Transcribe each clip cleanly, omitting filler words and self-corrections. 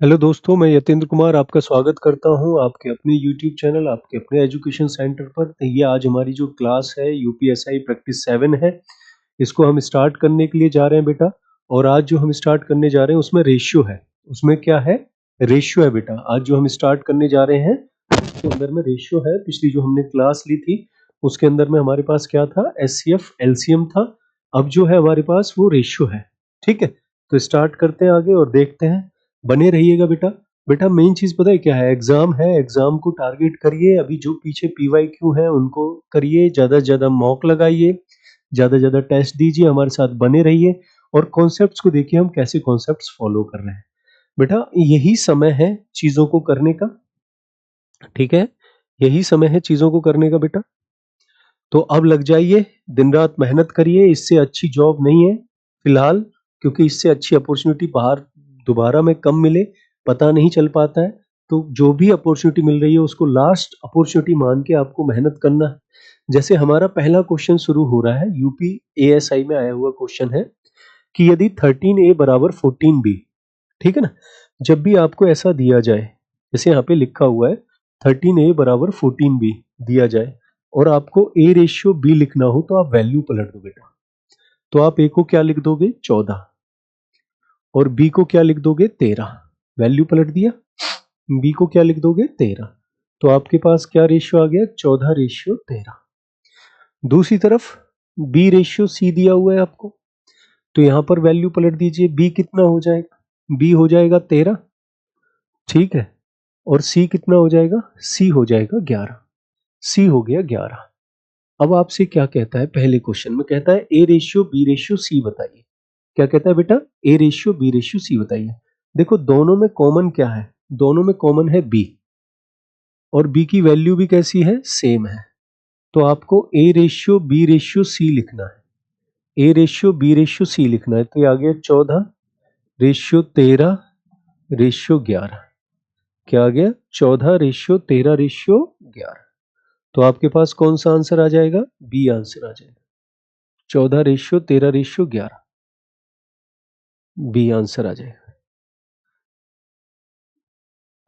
Hello दोस्तों, मैं यतेंद्र कुमार आपका स्वागत करता हूं आपके अपने यूट्यूब चैनल, आपके अपने एजुकेशन सेंटर पर। तो ये आज हमारी जो क्लास है यूपीएसआई प्रैक्टिस 7 है, इसको हम स्टार्ट करने के लिए जा रहे हैं बेटा। और आज जो हम स्टार्ट करने जा रहे हैं उसमें रेशियो है। उसमें क्या है? रेशियो है बेटा। आज जो हम स्टार्ट करने जा रहे हैं उसके अंदर में रेशियो है। पिछली जो हमने क्लास ली थी उसके अंदर में हमारे पास क्या था? एचसीएफ एलसीएम था। अब जो है हमारे पास वो रेशियो है। ठीक है, तो स्टार्ट करते हैं आगे और देखते हैं। बने रहिएगा बेटा। बेटा मेन चीज पता है क्या है? एग्जाम है, एग्जाम को टारगेट करिए। अभी जो पीछे पीवाईक्यू है उनको करिए, ज्यादा से ज्यादा मॉक लगाइए, ज्यादा से ज्यादा टेस्ट दीजिए, हमारे साथ बने रहिए। और कॉन्सेप्ट्स को देखिए हम कैसे कॉन्सेप्ट्स फॉलो कर रहे हैं। बेटा यही समय है चीजों को करने का। ठीक है, यही समय है चीजों को करने का बेटा। तो अब लग जाइए, दिन रात मेहनत करिए। इससे अच्छी जॉब नहीं है फिलहाल, क्योंकि इससे अच्छी अपॉर्चुनिटी बाहर दोबारा में कम मिले पता नहीं चल पाता है। तो जो भी अपॉर्चुनिटी मिल रही है उसको लास्ट अपॉर्चुनिटी मान के आपको मेहनत करना है। जैसे हमारा पहला क्वेश्चन शुरू हो रहा है, यूपी एएसआई में आया हुआ क्वेश्चन है कि यदि 13A बराबर 14B, ठीक है ना, जब भी आपको ऐसा दिया जाए, जैसे यहाँ पे लिखा हुआ है 13A बराबर 14B दिया जाए और आपको ए रेशियो बी लिखना हो तो आप वैल्यू पलट दो बेटा। तो आप ए को क्या लिख दोगे? 14, और बी को क्या लिख दोगे? 13। वैल्यू पलट दिया। बी को क्या लिख दोगे? 13। तो आपके पास क्या रेशियो आ गया? 14 रेशियो 13। दूसरी तरफ बी रेशियो सी दिया हुआ है आपको, तो यहां पर वैल्यू पलट दीजिए। बी कितना हो जाएगा? बी हो जाएगा 13, ठीक है। और सी कितना हो जाएगा? सी हो जाएगा 11। सी हो गया 11। अब आपसे क्या कहता है? पहले क्वेश्चन में कहता है A ratio B ratio C बताइए। क्या कहता है बेटा? A ratio B ratio C बताइए। देखो दोनों में कॉमन क्या है? दोनों में कॉमन है बी, और बी की वैल्यू भी कैसी है? सेम है। तो आपको A ratio B ratio C लिखना है। A ratio B ratio C लिखना है। तो ये आ गया 14 रेशियो 13 रेशियो 11। क्या आ गया? 14 रेशियो 13 रेशियो 11। तो आपके पास कौन सा आंसर आ जाएगा? बी आंसर आ जाएगा। 14 रेशियो 13 रेशियो 11, बी आंसर आ जाएगा।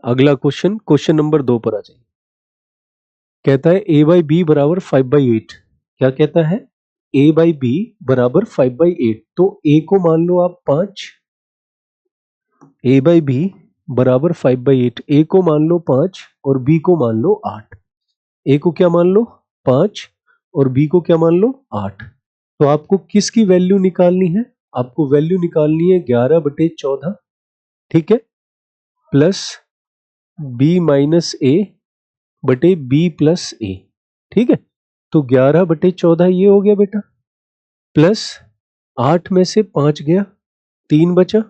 अगला क्वेश्चन, क्वेश्चन नंबर 2 पर आ जाइए। कहता है ए बाई बी बराबर 5/8। क्या कहता है? ए बाई बी बराबर 5/8। तो ए को मान लो आप 5, ए बाई बी बराबर 5/8। ए को मान लो 5 और बी को मान लो 8। ए को क्या मान लो? 5, और बी को क्या मान लो? 8। तो आपको किसकी वैल्यू निकालनी है? आपको वैल्यू निकालनी है 11/14, ठीक है, प्लस बी माइनस ए बटे बी प्लस ए, ठीक है। तो 11/14 ये हो गया बेटा, प्लस 8 में से 5 गया, 3 बचा,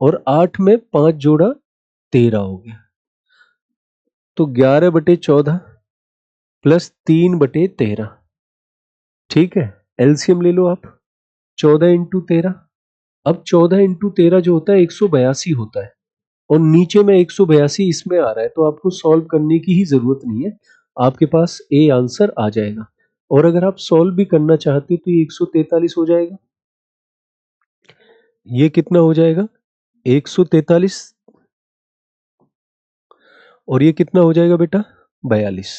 और 8 में 5 जोड़ा 13 हो गया। तो 11/14 प्लस 3/13, ठीक है। एलसीएम ले लो आप, 14 इंटू 13। अब 14 इंटू 13 जो होता है 182 होता है, और नीचे में 182 इसमें आ रहा है, तो आपको सॉल्व करने की ही जरूरत नहीं है, आपके पास ए आंसर आ जाएगा। और अगर आप सॉल्व भी करना चाहते तो ये 143 हो जाएगा। ये कितना हो जाएगा? 143। और ये कितना हो जाएगा बेटा? 42।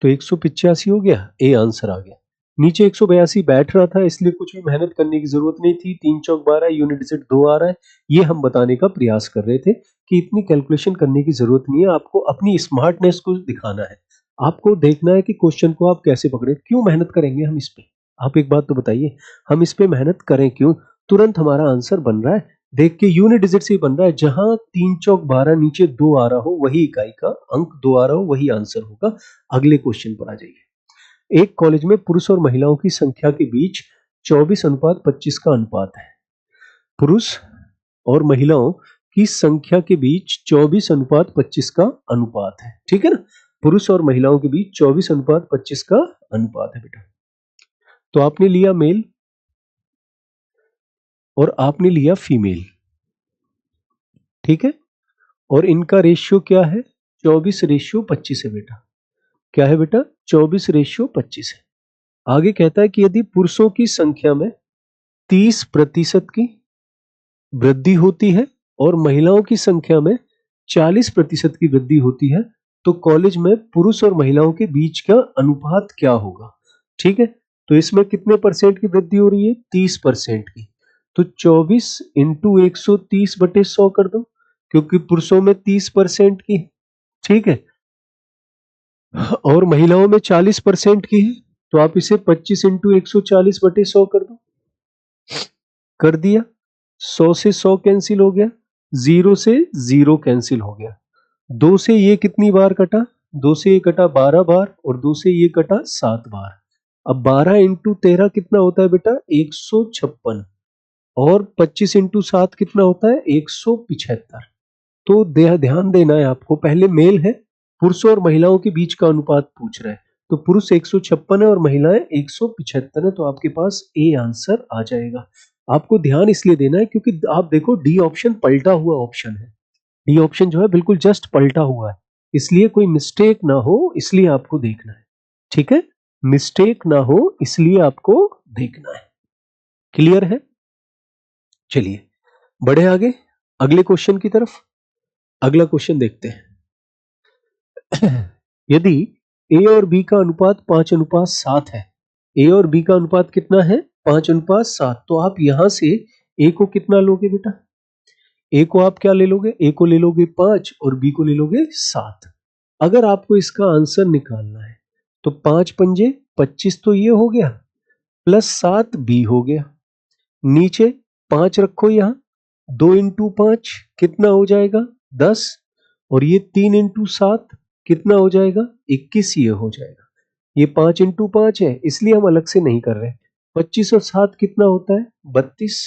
तो 185 हो गया, ए आंसर आ गया। नीचे 182 बैठ रहा था, इसलिए कुछ भी मेहनत करने की जरूरत नहीं थी। 3 चौक 12, यूनिट डिजिट 2 आ रहा है। ये हम बताने का प्रयास कर रहे थे कि इतनी कैलकुलेशन करने की जरूरत नहीं है, आपको अपनी स्मार्टनेस को दिखाना है। आपको देखना है कि क्वेश्चन को आप कैसे पकड़े। क्यों मेहनत करेंगे हम इस पे? आप एक बात तो बताइए, हम इस पे मेहनत करें क्यों? तुरंत हमारा आंसर बन रहा है। देख के यूनिट डिजिट से ही बन रहा है। जहां 3 चौक 12 नीचे 2 आ रहा हो वही इकाई का अंक 2 आ रहा हो वही आंसर होगा। अगले क्वेश्चन पर आ जाइए। एक कॉलेज में पुरुष और महिलाओं की संख्या के बीच 24:25 का अनुपात है। पुरुष और महिलाओं की संख्या के बीच 24:25 का अनुपात है, ठीक है ना। पुरुष और महिलाओं के बीच 24:25 का अनुपात है बेटा। तो आपने लिया मेल और आपने लिया फीमेल, ठीक है, और इनका रेशियो क्या है? 24:25 है बेटा। क्या है बेटा? 24:25 है। आगे कहता है कि यदि पुरुषों की संख्या में 30% की वृद्धि होती है और महिलाओं की संख्या में 40% की वृद्धि होती है तो कॉलेज में पुरुष और महिलाओं के बीच का अनुपात क्या होगा। ठीक है, तो इसमें कितने परसेंट की वृद्धि हो रही है? 30% की। तो 24 इंटू 130/100 कर दो, क्योंकि पुरुषों में 30% की, ठीक है, और महिलाओं में 40% की है, तो आप इसे 25 इंटू 140/100 कर दो। कर दिया। 100 से 100 कैंसिल हो गया, 0 से 0 कैंसिल हो गया। 2 से ये कितनी बार कटा? 2 से ये कटा 12 बार, और 2 से ये कटा 7 बार। अब 12 इंटू 13 कितना होता है बेटा? 156। और 25 इंटू 7 कितना होता है? 175। तो ध्यान देना है आपको, पहले मेल है, पुरुषों और महिलाओं के बीच का अनुपात पूछ रहा है, तो पुरुष 156 है और महिलाएं 175 है, तो आपके पास ए आंसर आ जाएगा। आपको ध्यान इसलिए देना है क्योंकि आप देखो डी ऑप्शन पलटा हुआ ऑप्शन है, डी ऑप्शन जो है बिल्कुल जस्ट पलटा हुआ है, इसलिए कोई मिस्टेक ना हो इसलिए आपको देखना है। ठीक है, मिस्टेक ना हो इसलिए आपको देखना है। क्लियर है? चलिए बढ़े आगे अगले क्वेश्चन की तरफ। अगला क्वेश्चन देखते हैं। यदि ए और बी का अनुपात 5:7 है, ए और बी का अनुपात कितना है? 5:7, तो आप यहां से ए को कितना लोगे बेटा? ए को आप क्या ले लोगे? ए को ले लोगे 5 और बी को ले लोगे 7। अगर आपको इसका आंसर निकालना है तो 5 पंजे 25 तो ये हो गया, प्लस 7 बी हो गया, नीचे 5 रखो यहां, 2 इंटू 5 कितना हो जाएगा? 10, और ये 3 इंटू 7 कितना हो जाएगा? 21 ये हो जाएगा। ये 5 इंटू 5 है इसलिए हम अलग से नहीं कर रहे। 25 और 7 कितना होता है? 32।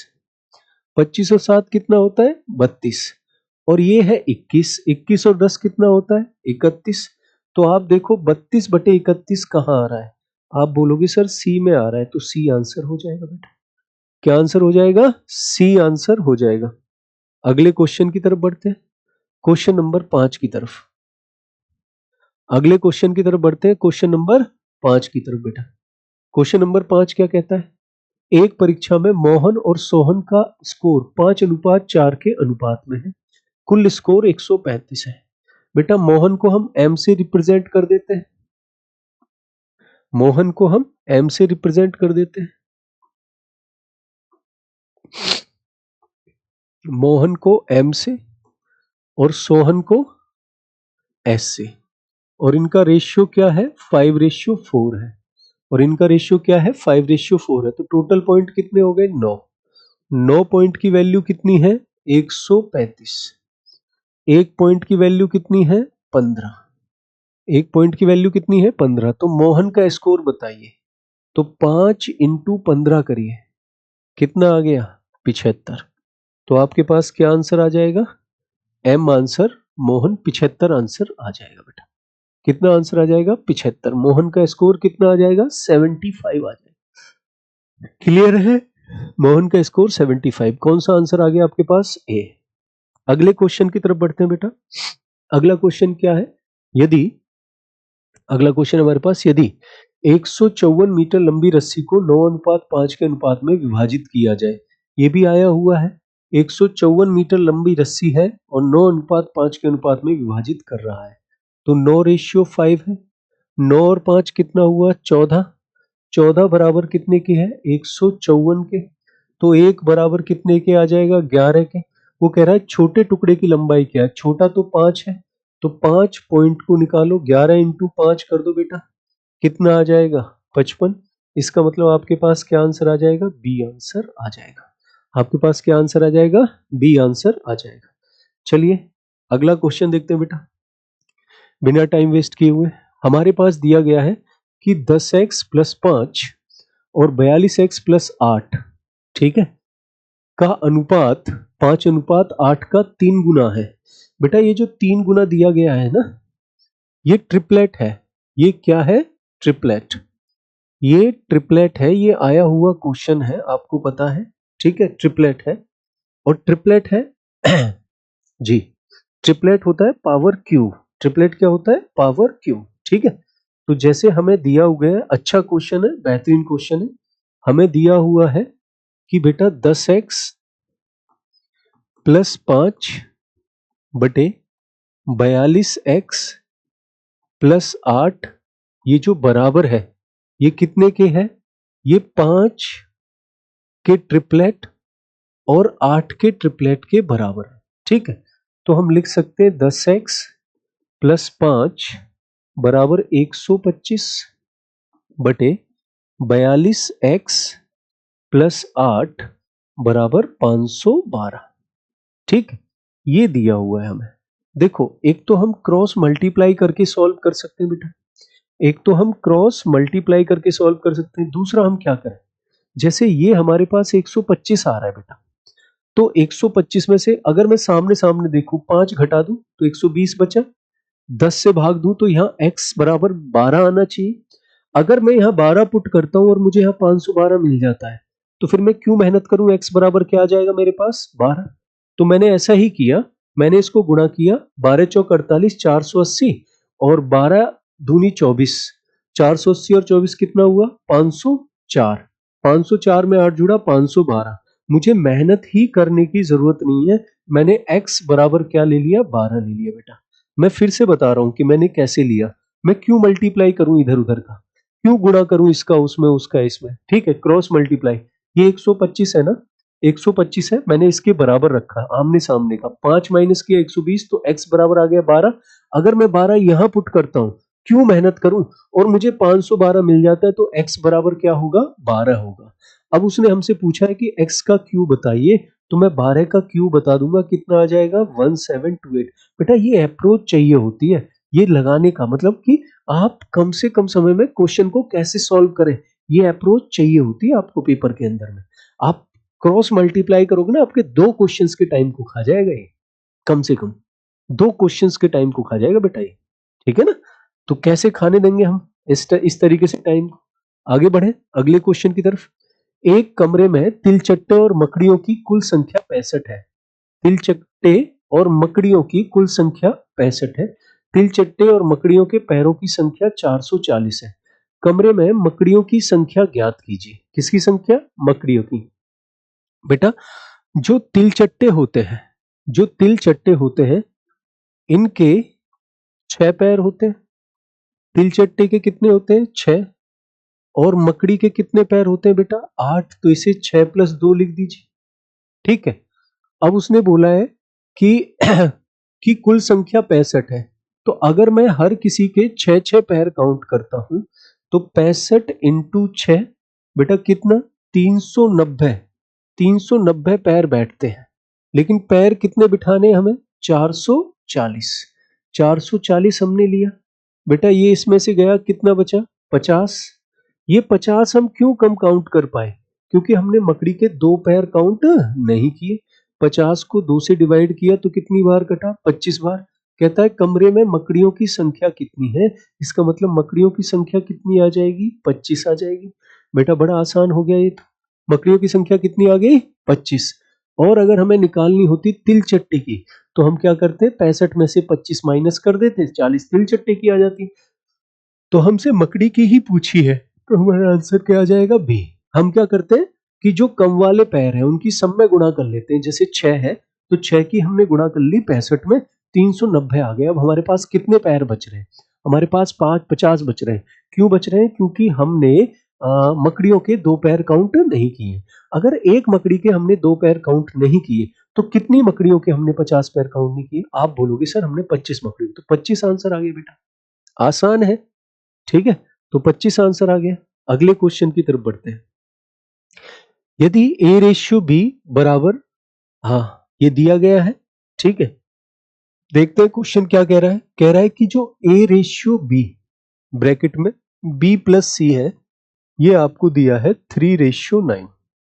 25 और 7 कितना होता है? 32। और ये है 21, 21 और 10 कितना होता है? 31। तो आप देखो 32/31 कहाँ आ रहा है? आप बोलोगे सर सी में आ रहा है, तो सी आंसर हो जाएगा बेटा। क्या आंसर हो जाएगा? सी आंसर हो जाएगा। अगले क्वेश्चन की तरफ बढ़ते हैं, क्वेश्चन नंबर 5 की तरफ। अगले क्वेश्चन की तरफ बढ़ते हैं, क्वेश्चन नंबर 5 की तरफ बेटा। क्वेश्चन नंबर 5 क्या कहता है? एक परीक्षा में मोहन और सोहन का स्कोर 5:4 के अनुपात में है, कुल स्कोर 135 है। बेटा मोहन को हम एम से रिप्रेजेंट कर देते हैं, मोहन को हम एम से रिप्रेजेंट कर देते हैं, मोहन को एम से और सोहन को एस से, और इनका रेशियो क्या है? 5:4 है, और इनका रेशियो क्या है? 5:4 है, तो टोटल पॉइंट कितने हो गए? 9। 9 पॉइंट की वैल्यू कितनी है? 135। एक पॉइंट की वैल्यू कितनी है? 15। एक पॉइंट की वैल्यू कितनी है? 15। तो मोहन का स्कोर बताइए, तो 5 इंटू 15 करिए, कितना आ गया? 75। तो आपके पास क्या आंसर आ जाएगा? एम आंसर, मोहन 75 आंसर आ जाएगा बेटा। कितना आंसर आ जाएगा? 75। मोहन का स्कोर कितना आ जाएगा? 75 आ जाएगा। क्लियर है? मोहन का स्कोर 75। कौन सा आंसर आ गया आपके पास? ए। अगले क्वेश्चन की तरफ बढ़ते हैं बेटा। अगला क्वेश्चन क्या है? यदि अगला क्वेश्चन हमारे पास, यदि 154 मीटर लंबी रस्सी को 9:5 के अनुपात में विभाजित किया जाए, ये भी आया हुआ है। 154 मीटर लंबी रस्सी है और 9:5 के अनुपात में विभाजित कर रहा है, तो 9:5 है। 9 और 5 कितना हुआ? 14। 14 बराबर कितने के है? 154 के। तो एक बराबर कितने के आ जाएगा? 11 के। वो कह रहा है छोटे टुकड़े की लंबाई क्या है? छोटा तो 5 है, तो 5 पॉइंट को निकालो, 11 इंटू 5 कर दो बेटा, कितना आ जाएगा? 55। इसका मतलब आपके पास क्या आंसर आ जाएगा? बी आंसर आ जाएगा। आपके पास क्या आंसर आ जाएगा? बी आंसर आ जाएगा। चलिए अगला क्वेश्चन देखते हैं बेटा, बिना टाइम वेस्ट किए हुए। हमारे पास दिया गया है कि 10x + 5 और 42x + 8, ठीक है, का अनुपात 5:8 का 3 गुना है। बेटा ये जो 3 गुना दिया गया है ना, ये ट्रिपलेट है। ये क्या है? ट्रिपलेट। ये ट्रिपलेट है, ये आया हुआ क्वेश्चन है, आपको पता है, ठीक है, ट्रिपलेट है। और ट्रिपलेट है जी, ट्रिपलेट होता है पावर क्यूब। ट्रिपलेट क्या होता है? पावर क्यूब, ठीक है। तो जैसे हमें दिया हुआ है, अच्छा क्वेश्चन है, बेहतरीन क्वेश्चन है। हमें दिया हुआ है कि बेटा 10x प्लस 5 बटे 42x प्लस 8, ये जो बराबर है ये कितने के है? ये 5 के ट्रिपलेट और 8 के ट्रिपलेट के बराबर है। ठीक है, तो हम लिख सकते हैं 10x प्लस 5 बराबर 125 बटे 42x प्लस 8 बराबर 512। ठीक है, ये दिया हुआ है हमें। देखो, एक तो हम क्रॉस मल्टीप्लाई करके सॉल्व कर सकते हैं बेटा, एक तो हम क्रॉस मल्टीप्लाई करके सॉल्व कर सकते हैं, दूसरा हम क्या करें, जैसे ये हमारे पास 125 आ रहा है बेटा, तो 125 में से अगर मैं सामने सामने देखूं 5 घटा दूं तो 120 बचा, 10 से भाग दूं तो यहाँ x बराबर 12 आना चाहिए। अगर मैं यहाँ 12 पुट करता हूं और मुझे यहाँ 512 मिल जाता है, तो फिर मैं क्यों मेहनत करूं, x बराबर क्या आ जाएगा मेरे पास 12। तो मैंने ऐसा ही किया, मैंने इसको गुणा किया, 12 चौक 48 480 और 12 दूनी 24, 480 और 24 कितना हुआ 504, 504 में 8 जुड़ा 512। मुझे मेहनत ही करने की जरूरत नहीं है, मैंने x बराबर क्या ले लिया 12 ले लिया बेटा। मैं फिर से बता रहा हूं कि मैंने कैसे लिया, मैं क्यों मल्टीप्लाई करूं इधर उधर का, क्यों गुणा करूं इसका उसमें उसका इसमें। ठीक है, क्रॉस मल्टीप्लाई, ये 125 है ना, 125 है, मैंने इसके बराबर रखा आमने सामने का, 5 माइनस किया 120 तो x बराबर आ गया 12। अगर मैं 12 यहां पुट करता हूं, क्यों मेहनत करूं, और मुझे 512 मिल जाता है, तो x बराबर क्या होगा 12 होगा। अब उसने हमसे पूछा है कि x का क्यूब बताइए, तो मैं 12 का क्यूब बता दूंगा, कितना आ जाएगा 1728। बेटा ये अप्रोच चाहिए होती है, ये लगाने का मतलब कि आप कम से कम समय में क्वेश्चन को कैसे सॉल्व करें, ये अप्रोच चाहिए होती है आपको पेपर के अंदर में। आप क्रॉस मल्टीप्लाई करोगे ना, आपके 2 क्वेश्चंस के टाइम को खा जाएगा ये, कम से कम 2 क्वेश्चंस के टाइम को खा जाएगा बेटा ये। ठीक है ना, तो कैसे खाने देंगे हम इस तरीके से टाइम को। आगे बढ़े अगले क्वेश्चन की तरफ। एक कमरे में तिलचट्टे और मकड़ियों की कुल संख्या 65 है। तिलचट्टे और मकड़ियों की कुल संख्या 65 है। तिलचट्टे और मकड़ियों के पैरों की संख्या 440 है। कमरे में मकड़ियों की संख्या ज्ञात कीजिए। किसकी संख्या, मकड़ियों की। बेटा जो तिलचट्टे होते हैं, जो तिलचट्टे होते हैं इनके 6 पैर होते हैं। तिलचट्टे के कितने होते हैं 6, और मकड़ी के कितने पैर होते हैं बेटा 8, तो इसे 6 प्लस 2 लिख दीजिए। ठीक है, अब उसने बोला है कि कि कुल संख्या 65 है, तो अगर मैं हर किसी के 6 पैर काउंट करता हूं तो 65 इंटू 6 बेटा कितना 390, 390 पैर बैठते हैं। लेकिन पैर कितने बिठाने हैं हमें 440, 440 हमने लिया बेटा, ये इसमें से गया कितना बचा 50। ये 50 हम क्यों कम काउंट कर पाए, क्योंकि हमने मकड़ी के 2 पैर काउंट नहीं किए। 50 को 2 से डिवाइड किया तो कितनी बार कटा 25 बार। कहता है कमरे में मकड़ियों की संख्या कितनी है, इसका मतलब मकड़ियों की संख्या कितनी आ जाएगी 25 आ जाएगी। बेटा बड़ा आसान हो गया ये तो, मकड़ियों की संख्या कितनी आ गई 25। और अगर हमें निकालनी होती तिलचट्टे की, तो हम क्या करते 65 में से 25 माइनस कर देते, 40 तिलचट्टे की आ जाती। तो हमसे मकड़ी की ही पूछी है, तो हमारा आंसर क्या आ जाएगा बी। हम क्या करते हैं कि जो कम वाले पैर हैं उनकी सब में गुणा कर लेते हैं, जैसे 6 है तो 6 की हमने गुणा कर ली 65 में, 390 आ गया। अब हमारे पास कितने पैर बच रहे हैं, हमारे पास 50 बच रहे हैं। क्यों बच रहे हैं, क्योंकि हमने मकड़ियों के 2 पैर काउंट नहीं किए। अगर एक मकड़ी के हमने 2 पैर काउंट नहीं किए तो कितनी मकड़ियों के हमने 50 पैर काउंट नहीं किए, आप बोलोगे सर हमने 25 मकड़ी, तो 25 आंसर आ गया बेटा, आसान है। ठीक है, तो 25 आंसर आ गया। अगले क्वेश्चन की तरफ बढ़ते हैं। यदि a रेशियो b बराबर, हाँ ये दिया गया है। ठीक है, देखते हैं क्वेश्चन क्या कह रहा है। कह रहा है कि जो a रेशियो b ब्रैकेट में b प्लस c है, ये आपको दिया है 3:9।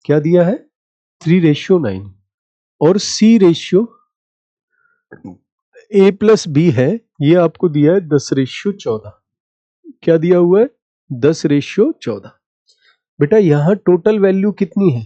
क्या दिया है 3:9, और c ratio a plus b है, ये आपको दिया है 10:14। क्या दिया हुआ है 10:14। बेटा यहां टोटल वैल्यू कितनी है,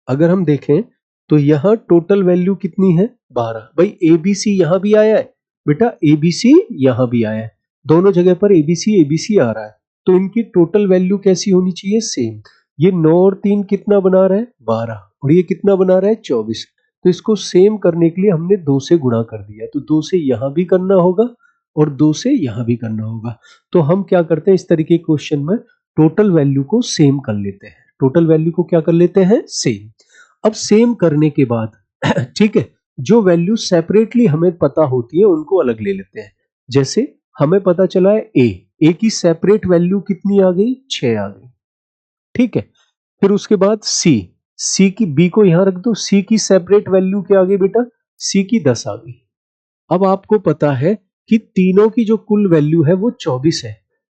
अगर हम देखें तो यहां टोटल वैल्यू कितनी है 12। भाई एबीसी यहां भी आया है बेटा, एबीसी यहां भी आया है, दोनों जगह पर एबीसी एबीसी आ रहा है, तो इनकी टोटल वैल्यू कैसी होनी चाहिए सेम। ये 9 और 3 कितना बना रहा है 12, और ये कितना बना रहा है 24, तो इसको सेम करने के लिए हमने 2 से गुणा कर दिया, तो 2 से यहां भी करना होगा और 2 से यहां भी करना होगा। तो हम क्या करते हैं इस तरीके के क्वेश्चन में, टोटल वैल्यू को सेम कर लेते हैं। टोटल वैल्यू को क्या कर लेते हैं, सेम। अब सेम करने के बाद ठीक है, जो वैल्यू सेपरेटली हमें पता होती है उनको अलग ले लेते हैं। जैसे हमें पता चला है ए की सेपरेट वैल्यू कितनी आ गई, 6 आ गई। ठीक है, फिर उसके बाद सी की, बी को यहां रख दो, सी की सेपरेट वैल्यू क्या आ गई बेटा, सी की 10 आ गई। अब आपको पता है कि तीनों की जो कुल वैल्यू है वो 24 है।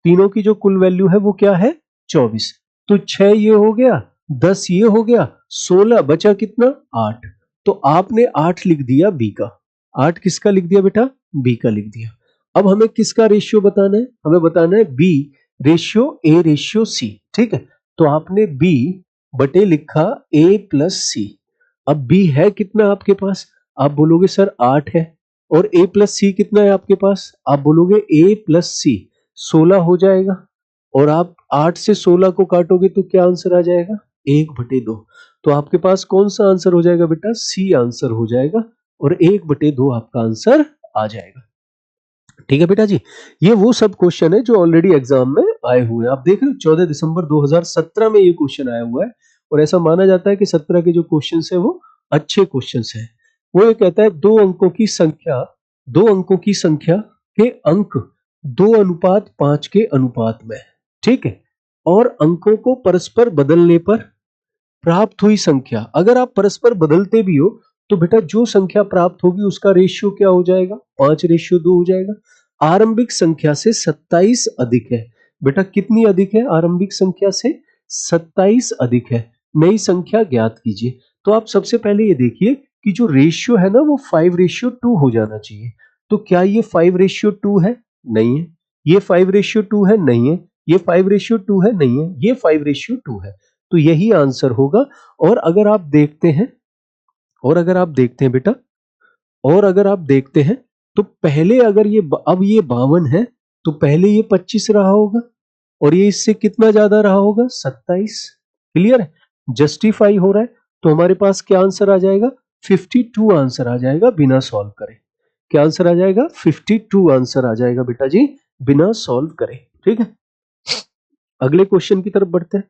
तीनों की जो कुल वैल्यू है वो क्या है, 24। तो 6 ये हो गया, 10 ये हो गया, 16 बचा कितना, 8। तो आपने 8 लिख दिया बी का। 8 किसका लिख दिया बेटा, बी का लिख दिया। अब हमें किसका रेशियो बताना है, हमें बताना है B ratio A ratio C. ठीक है, तो आपने बी बटे लिखा ए प्लस सी। अब बी है कितना आपके पास, आप बोलोगे सर 8 है, और a प्लस सी कितना है आपके पास, आप बोलोगे a प्लस सी 16 हो जाएगा। और आप 8 से 16 को काटोगे तो क्या आंसर आ जाएगा, 1/2। तो आपके पास कौन सा आंसर हो जाएगा बेटा, सी आंसर हो जाएगा, और 1/2 आपका आंसर आ जाएगा। ठीक है बेटा जी, ये वो सब क्वेश्चन है जो ऑलरेडी एग्जाम में आए हुए हैं। आप देख रहे हो 14 दिसंबर 2017 में ये क्वेश्चन आया हुआ है, और ऐसा माना जाता है कि 17 के जो क्वेश्चन है वो अच्छे क्वेश्चन है। वो ये कहता है दो अंकों की संख्या के अंक 2:5 के अनुपात में, ठीक है, और अंकों को परस्पर बदलने पर प्राप्त हुई संख्या, अगर आप परस्पर बदलते भी हो तो बेटा जो संख्या प्राप्त होगी उसका रेशियो क्या हो जाएगा, 5:2 हो जाएगा। आरंभिक संख्या से 27 अधिक है। बेटा कितनी अधिक है, आरंभिक संख्या से 27 अधिक है। नई संख्या ज्ञात कीजिए। तो आप सबसे पहले ये देखिए कि जो रेशियो है ना वो 5:2 हो जाना चाहिए। तो क्या ये 5:2 है, नहीं है। ये 5:2 है, नहीं है। ये 5:2 है, नहीं है। ये 5:2 है। तो यही आंसर होगा। और अगर आप देखते हैं, बेटा, और अगर आप देखते हैं तो पहले अगर ये अब ये 52 है तो पहले ये 25 रहा होगा, और ये इससे कितना ज्यादा रहा होगा, 27। क्लियर है, जस्टिफाई हो रहा है। तो हमारे पास क्या आंसर आ जाएगा, 52 आंसर आ जाएगा बिना सॉल्व करे। क्या आंसर आ जाएगा, 52 आंसर आ जाएगा बेटा जी, बिना सॉल्व करे। ठीक है, अगले क्वेश्चन की तरफ बढ़ते हैं।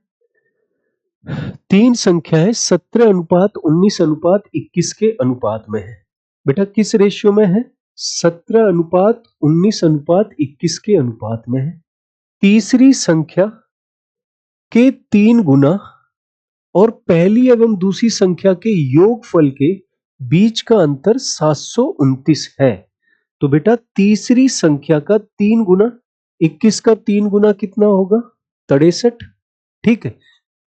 3 संख्याएं 17:19:21 के अनुपात में है। बेटा किस रेशियो में है, 17:19:21 के अनुपात में है। तीसरी संख्या के 3 गुना और पहली एवं दूसरी संख्या के योगफल के बीच का अंतर 729 है। तो बेटा तीसरी संख्या का 3 गुना, 21 का 3 गुना कितना होगा, 63। ठीक है,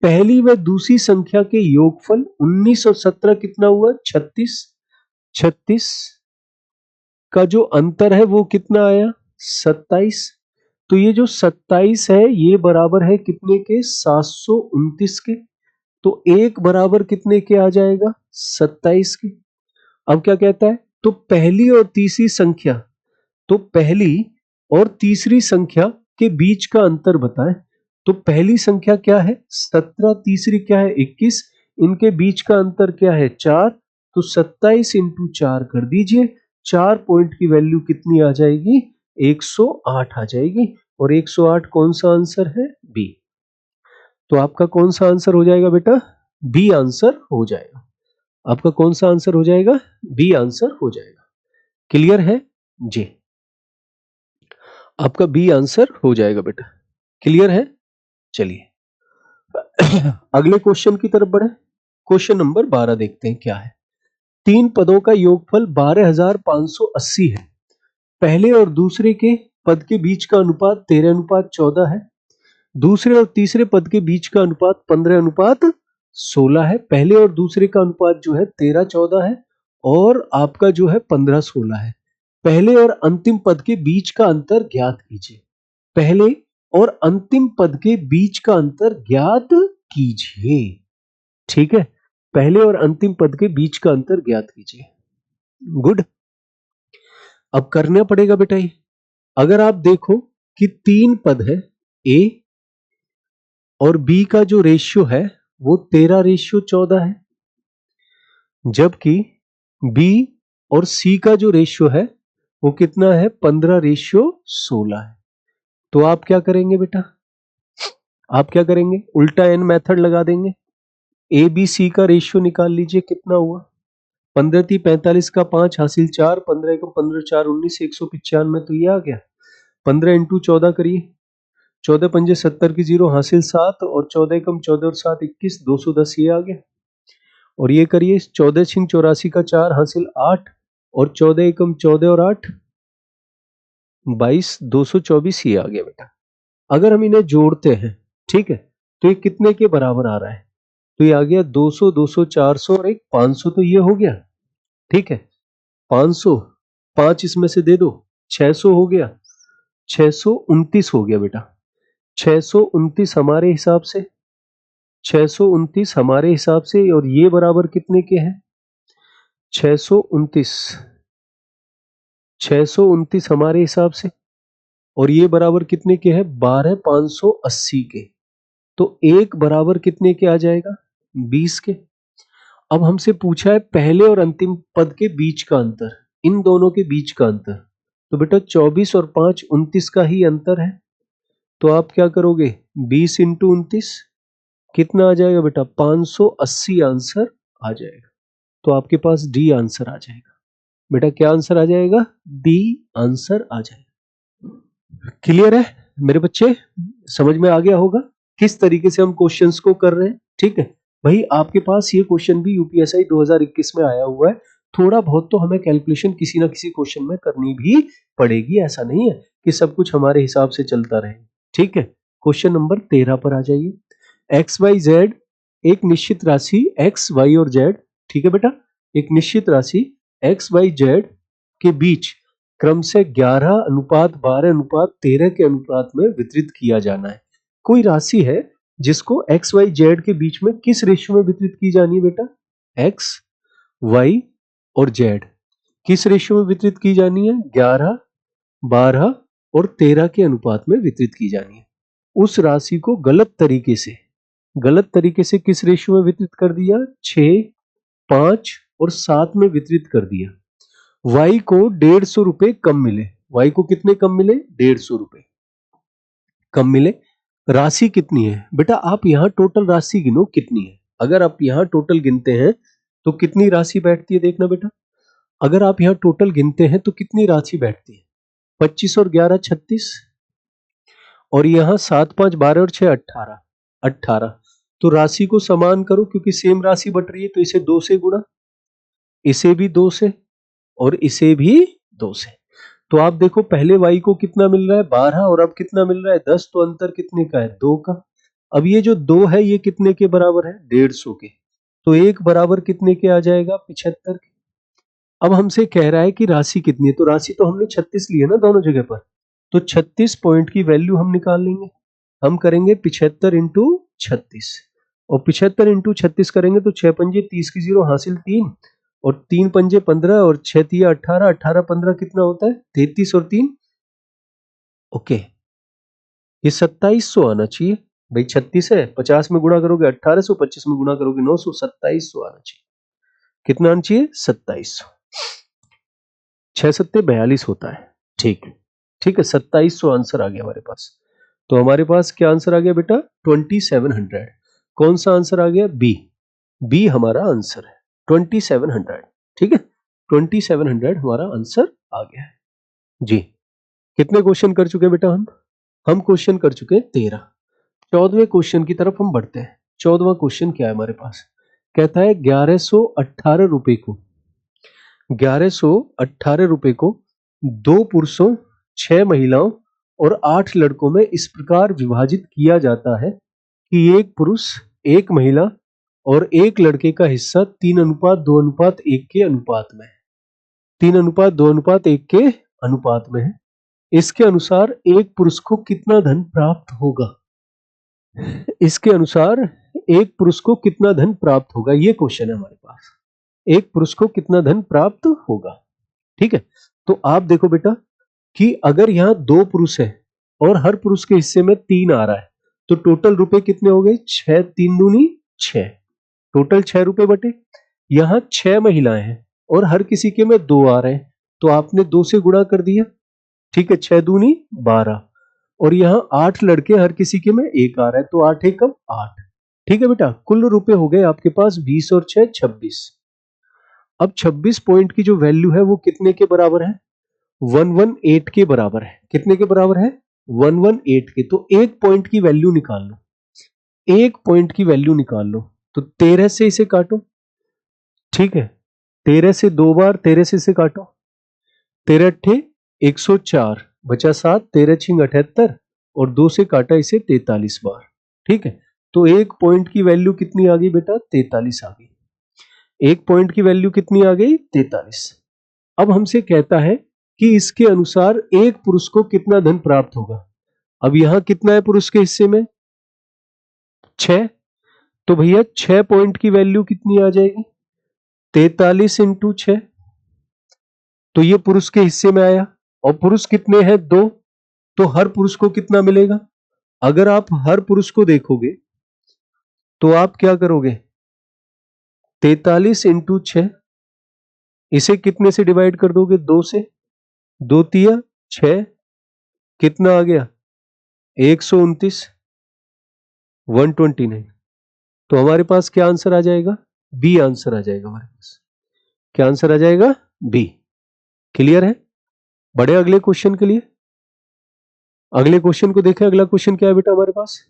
पहली व दूसरी संख्या के योगफल 19 और 17 कितना हुआ, 36। 36 का जो अंतर है वो कितना आया, 27। तो ये जो 27 है ये बराबर है कितने के, 729 के। तो एक बराबर कितने के आ जाएगा, 27 के। अब क्या कहता है, तो पहली और तीसरी संख्या, तो पहली और तीसरी संख्या के बीच का अंतर बताएं। तो पहली संख्या क्या है, 17, तीसरी क्या है, 21, इनके बीच का अंतर क्या है, 4। तो 27 इंटू 4 कर दीजिए, 4 पॉइंट की वैल्यू कितनी आ जाएगी, 108 आ जाएगी। और 108 कौन सा आंसर है, बी। तो आपका कौन सा आंसर हो जाएगा बेटा, बी आंसर हो जाएगा। आपका कौन सा आंसर हो जाएगा, बी आंसर हो जाएगा। क्लियर है जी, आपका बी आंसर हो जाएगा बेटा। क्लियर है, चलिए अगले क्वेश्चन की तरफ बढ़े। क्वेश्चन नंबर 12 देखते हैं क्या है। 3 पदों का योगफल 12,580 है। पहले और दूसरे के पद के बीच का अनुपात 13:14 है। दूसरे और तीसरे पद के बीच का अनुपात 15:16 है। पहले और दूसरे का अनुपात जो है 13:14 है, और आपका जो है 15:16 है। पहले और अंतिम पद के बीच का अंतर ज्ञात कीजिए। पहले और अंतिम पद के बीच का अंतर ज्ञात कीजिए। ठीक है, पहले और अंतिम पद के बीच का अंतर ज्ञात कीजिए। गुड, अब करना पड़ेगा बेटा ये। अगर आप देखो कि 3 पद है, ए और बी का जो रेशियो है वो 13:14 है, जबकि बी और सी का जो रेशियो है वो कितना है, 15:16 है। तो आप क्या करेंगे बेटा, आप क्या करेंगे, उल्टा एन मेथड लगा देंगे। ए बी सी का रेशियो निकाल लीजिए, कितना हुआ, 15×3 = 45 का 5 हासिल 4, 15 × 15 = 4, 19, 195, तो ये आ गया। 15 × 14 करिए, 14 पंजे 70 की 0 हासिल 7, और 14 × 14 और 7 21, 210 ये आ गया। और ये करिए 14 × 84 का 4 हासिल 8, और 14 × 14 और 8 22, 224 ये आ गया बेटा। अगर हम इन्हें जोड़ते हैं, ठीक है, तो ये कितने के बराबर आ रहा है, तो ये आ गया 200, 200, 400 और एक 500, तो ये हो गया, ठीक है। 500, 5 इसमें से दे दो, 600 हो गया, 629 हो गया बेटा। 629 हमारे हिसाब से, 629 हमारे हिसाब से, और ये बराबर कितने के हैं, 629, 629 हमारे हिसाब से, और ये बराबर कितने के हैं, 12,580 के। तो एक बराबर कितने के आ जाएगा, 20 के। अब हमसे पूछा है पहले और अंतिम पद के बीच का अंतर, इन दोनों के बीच का अंतर, तो बेटा 24 और 5 29 का ही अंतर है। तो आप क्या करोगे, 20 × 29 कितना आ जाएगा बेटा, 580 आंसर आ जाएगा। तो आपके पास डी आंसर आ जाएगा बेटा। क्या आंसर आ जाएगा, डी आंसर आ जाएगा। क्लियर है मेरे बच्चे, समझ में आ गया होगा किस तरीके से हम क्वेश्चंस को कर रहे हैं, ठीक है भाई। आपके पास ये क्वेश्चन भी यूपीएसआई 2021 में आया हुआ है, थोड़ा बहुत तो हमें कैलकुलेशन किसी ना किसी क्वेश्चन में करनी भी पड़ेगी, ऐसा नहीं है कि सब कुछ हमारे हिसाब से चलता रहे, ठीक है। क्वेश्चन नंबर 13 पर आ जाइए। एक्स वाई जेड, एक निश्चित राशि एक्स वाई और जेड, ठीक है बेटा, एक निश्चित राशि एक्स वाई जेड के बीच क्रम से 11:12:13 के अनुपात में वितरित किया जाना है। कोई राशि है जिसको एक्स वाई जेड के बीच में किस रेशियो में वितरित की जानी है बेटा, एक्स वाई और जेड किस रेशियो में वितरित की जानी है, 11, 12 और 13 के अनुपात में वितरित की जानी है। उस राशि को गलत तरीके से किस रेशियो में वितरित कर दिया, 6, 5 और 7 में वितरित कर दिया। y को 150 रुपए कम मिले, y को कितने कम मिले, 150 रुपए कम मिले। राशि कितनी है बेटा, आप यहां टोटल राशि गिनो कितनी है। अगर आप यहां टोटल गिनते हैं तो कितनी राशि बैठती है, देखना बेटा। अगर आप यहां टोटल गिनते हैं तो कितनी राशि बैठती है, 25 और 11 36, और यहां 7, 5, 12 और 6 18, 18। तो राशि को समान करो, क्योंकि सेम राशि बट रही है, तो इसे 2 से गुणा, इसे भी 2 से, और इसे भी 2 से। तो आप देखो पहले y को कितना मिल रहा है, 12, और अब कितना मिल रहा है, 10। तो अंतर कितने का है, 2 का। अब ये जो 2 है ये कितने के बराबर है, 150 के। तो एक बराबर कितने के आ जाएगा, 75 के। अब हमसे कह रहा है कि राशि कितनी है, तो राशि तो हमने 36 ली है ना दोनों जगह पर, तो 36 पॉइंट की वैल्यू हम निकाल लेंगे। हम करेंगे 75 × 36, और 75 × 36 करेंगे तो 6 पंजे 30 की 0 हासिल 3, और 3 पंजे 15, और 6 तिया 18, 18 15 कितना होता है, 33, और 3 ओके, ये 2700 आना चाहिए भाई। 36 है, 50 में गुणा करोगे 1800, 25 में गुणा करोगे 900, 2700 आना चाहिए। कितना आना चाहिए, 2700। 6 सत्ते 42 होता है, ठीक है, ठीक है। 2700 आंसर आ गया हमारे पास। तो हमारे पास क्या आंसर आ गया बेटा, 2700। कौन सा आंसर आ गया, बी, बी हमारा आंसर है 2700, ठीक है। 2700 हमारा आंसर आ गया है जी। कितने क्वेश्चन कर चुके हैं बेटा, हम क्वेश्चन कर चुके हैं 13। 14वें क्वेश्चन की तरफ हम बढ़ते हैं। 14वां क्वेश्चन क्या है हमारे पास, कहता है 1118 रुपए को, 1118 रुपए को 2 पुरुषों, 6 महिलाओं और 8 लड़कों में इस प्रकार विभाजित किया जाता है कि एक पुरुष, एक महिला और एक लड़के का हिस्सा 3:2:1 के अनुपात में है, 3:2:1 के अनुपात में है। इसके अनुसार एक पुरुष को कितना धन प्राप्त होगा, इसके अनुसार एक पुरुष को कितना धन प्राप्त होगा, ये क्वेश्चन है हमारे पास। एक पुरुष को कितना धन प्राप्त होगा, ठीक है। तो आप देखो बेटा कि अगर यहां 2 पुरुष है और हर पुरुष के हिस्से में 3 आ रहा है, तो टोटल रुपए कितने हो गए, 6, 3 दूनी 6, टोटल 6 रुपए बटे। यहां 6 महिलाएं हैं और हर किसी के में 2 आ रहे हैं, तो आपने 2 से गुणा कर दिया, ठीक है, 6 दूनी 12, और यहाँ 8 लड़के, हर किसी के में 1 आ रहा है, तो 8 एकम 8, ठीक है बेटा। कुल रुपए हो गए आपके पास 20 और 6 26। अब 26 पॉइंट की जो वैल्यू है वो कितने के बराबर है? 118 के बराबर है। कितने के बराबर है? 118 के। तो एक पॉइंट की वैल्यू निकाल लो, एक पॉइंट की वैल्यू निकाल लो। तो 13 से इसे काटो, ठीक है, 13 से 2 बार 13 से इसे काटो, 13 अट्ठे 104, बचा 7, 13 छिंग 78, और 2 से काटा इसे 43 बार, ठीक है। तो एक पॉइंट की वैल्यू कितनी आ गई बेटा? 43 आ गई। एक पॉइंट की वैल्यू कितनी आ गई? 43। अब हमसे कहता है कि इसके अनुसार एक पुरुष को कितना धन प्राप्त होगा। अब यहां कितना है पुरुष के हिस्से में? 6। तो भैया 6 पॉइंट की वैल्यू कितनी आ जाएगी? 43 इंटू 6। तो ये पुरुष के हिस्से में आया, और पुरुष कितने हैं? 2। तो हर पुरुष को कितना मिलेगा? अगर आप हर पुरुष को देखोगे तो आप क्या करोगे? 43 इंटू 6, इसे कितने से डिवाइड कर दोगे? 2 से। 2 तिया 6, कितना आ गया? 129, 129। तो हमारे पास क्या आंसर आ जाएगा? बी आंसर आ जाएगा हमारे पास। क्या आंसर आ जाएगा? बी। क्लियर है? बढ़े अगले क्वेश्चन के लिए। अगले क्वेश्चन को देखें। अगला क्वेश्चन क्या है बेटा हमारे पास?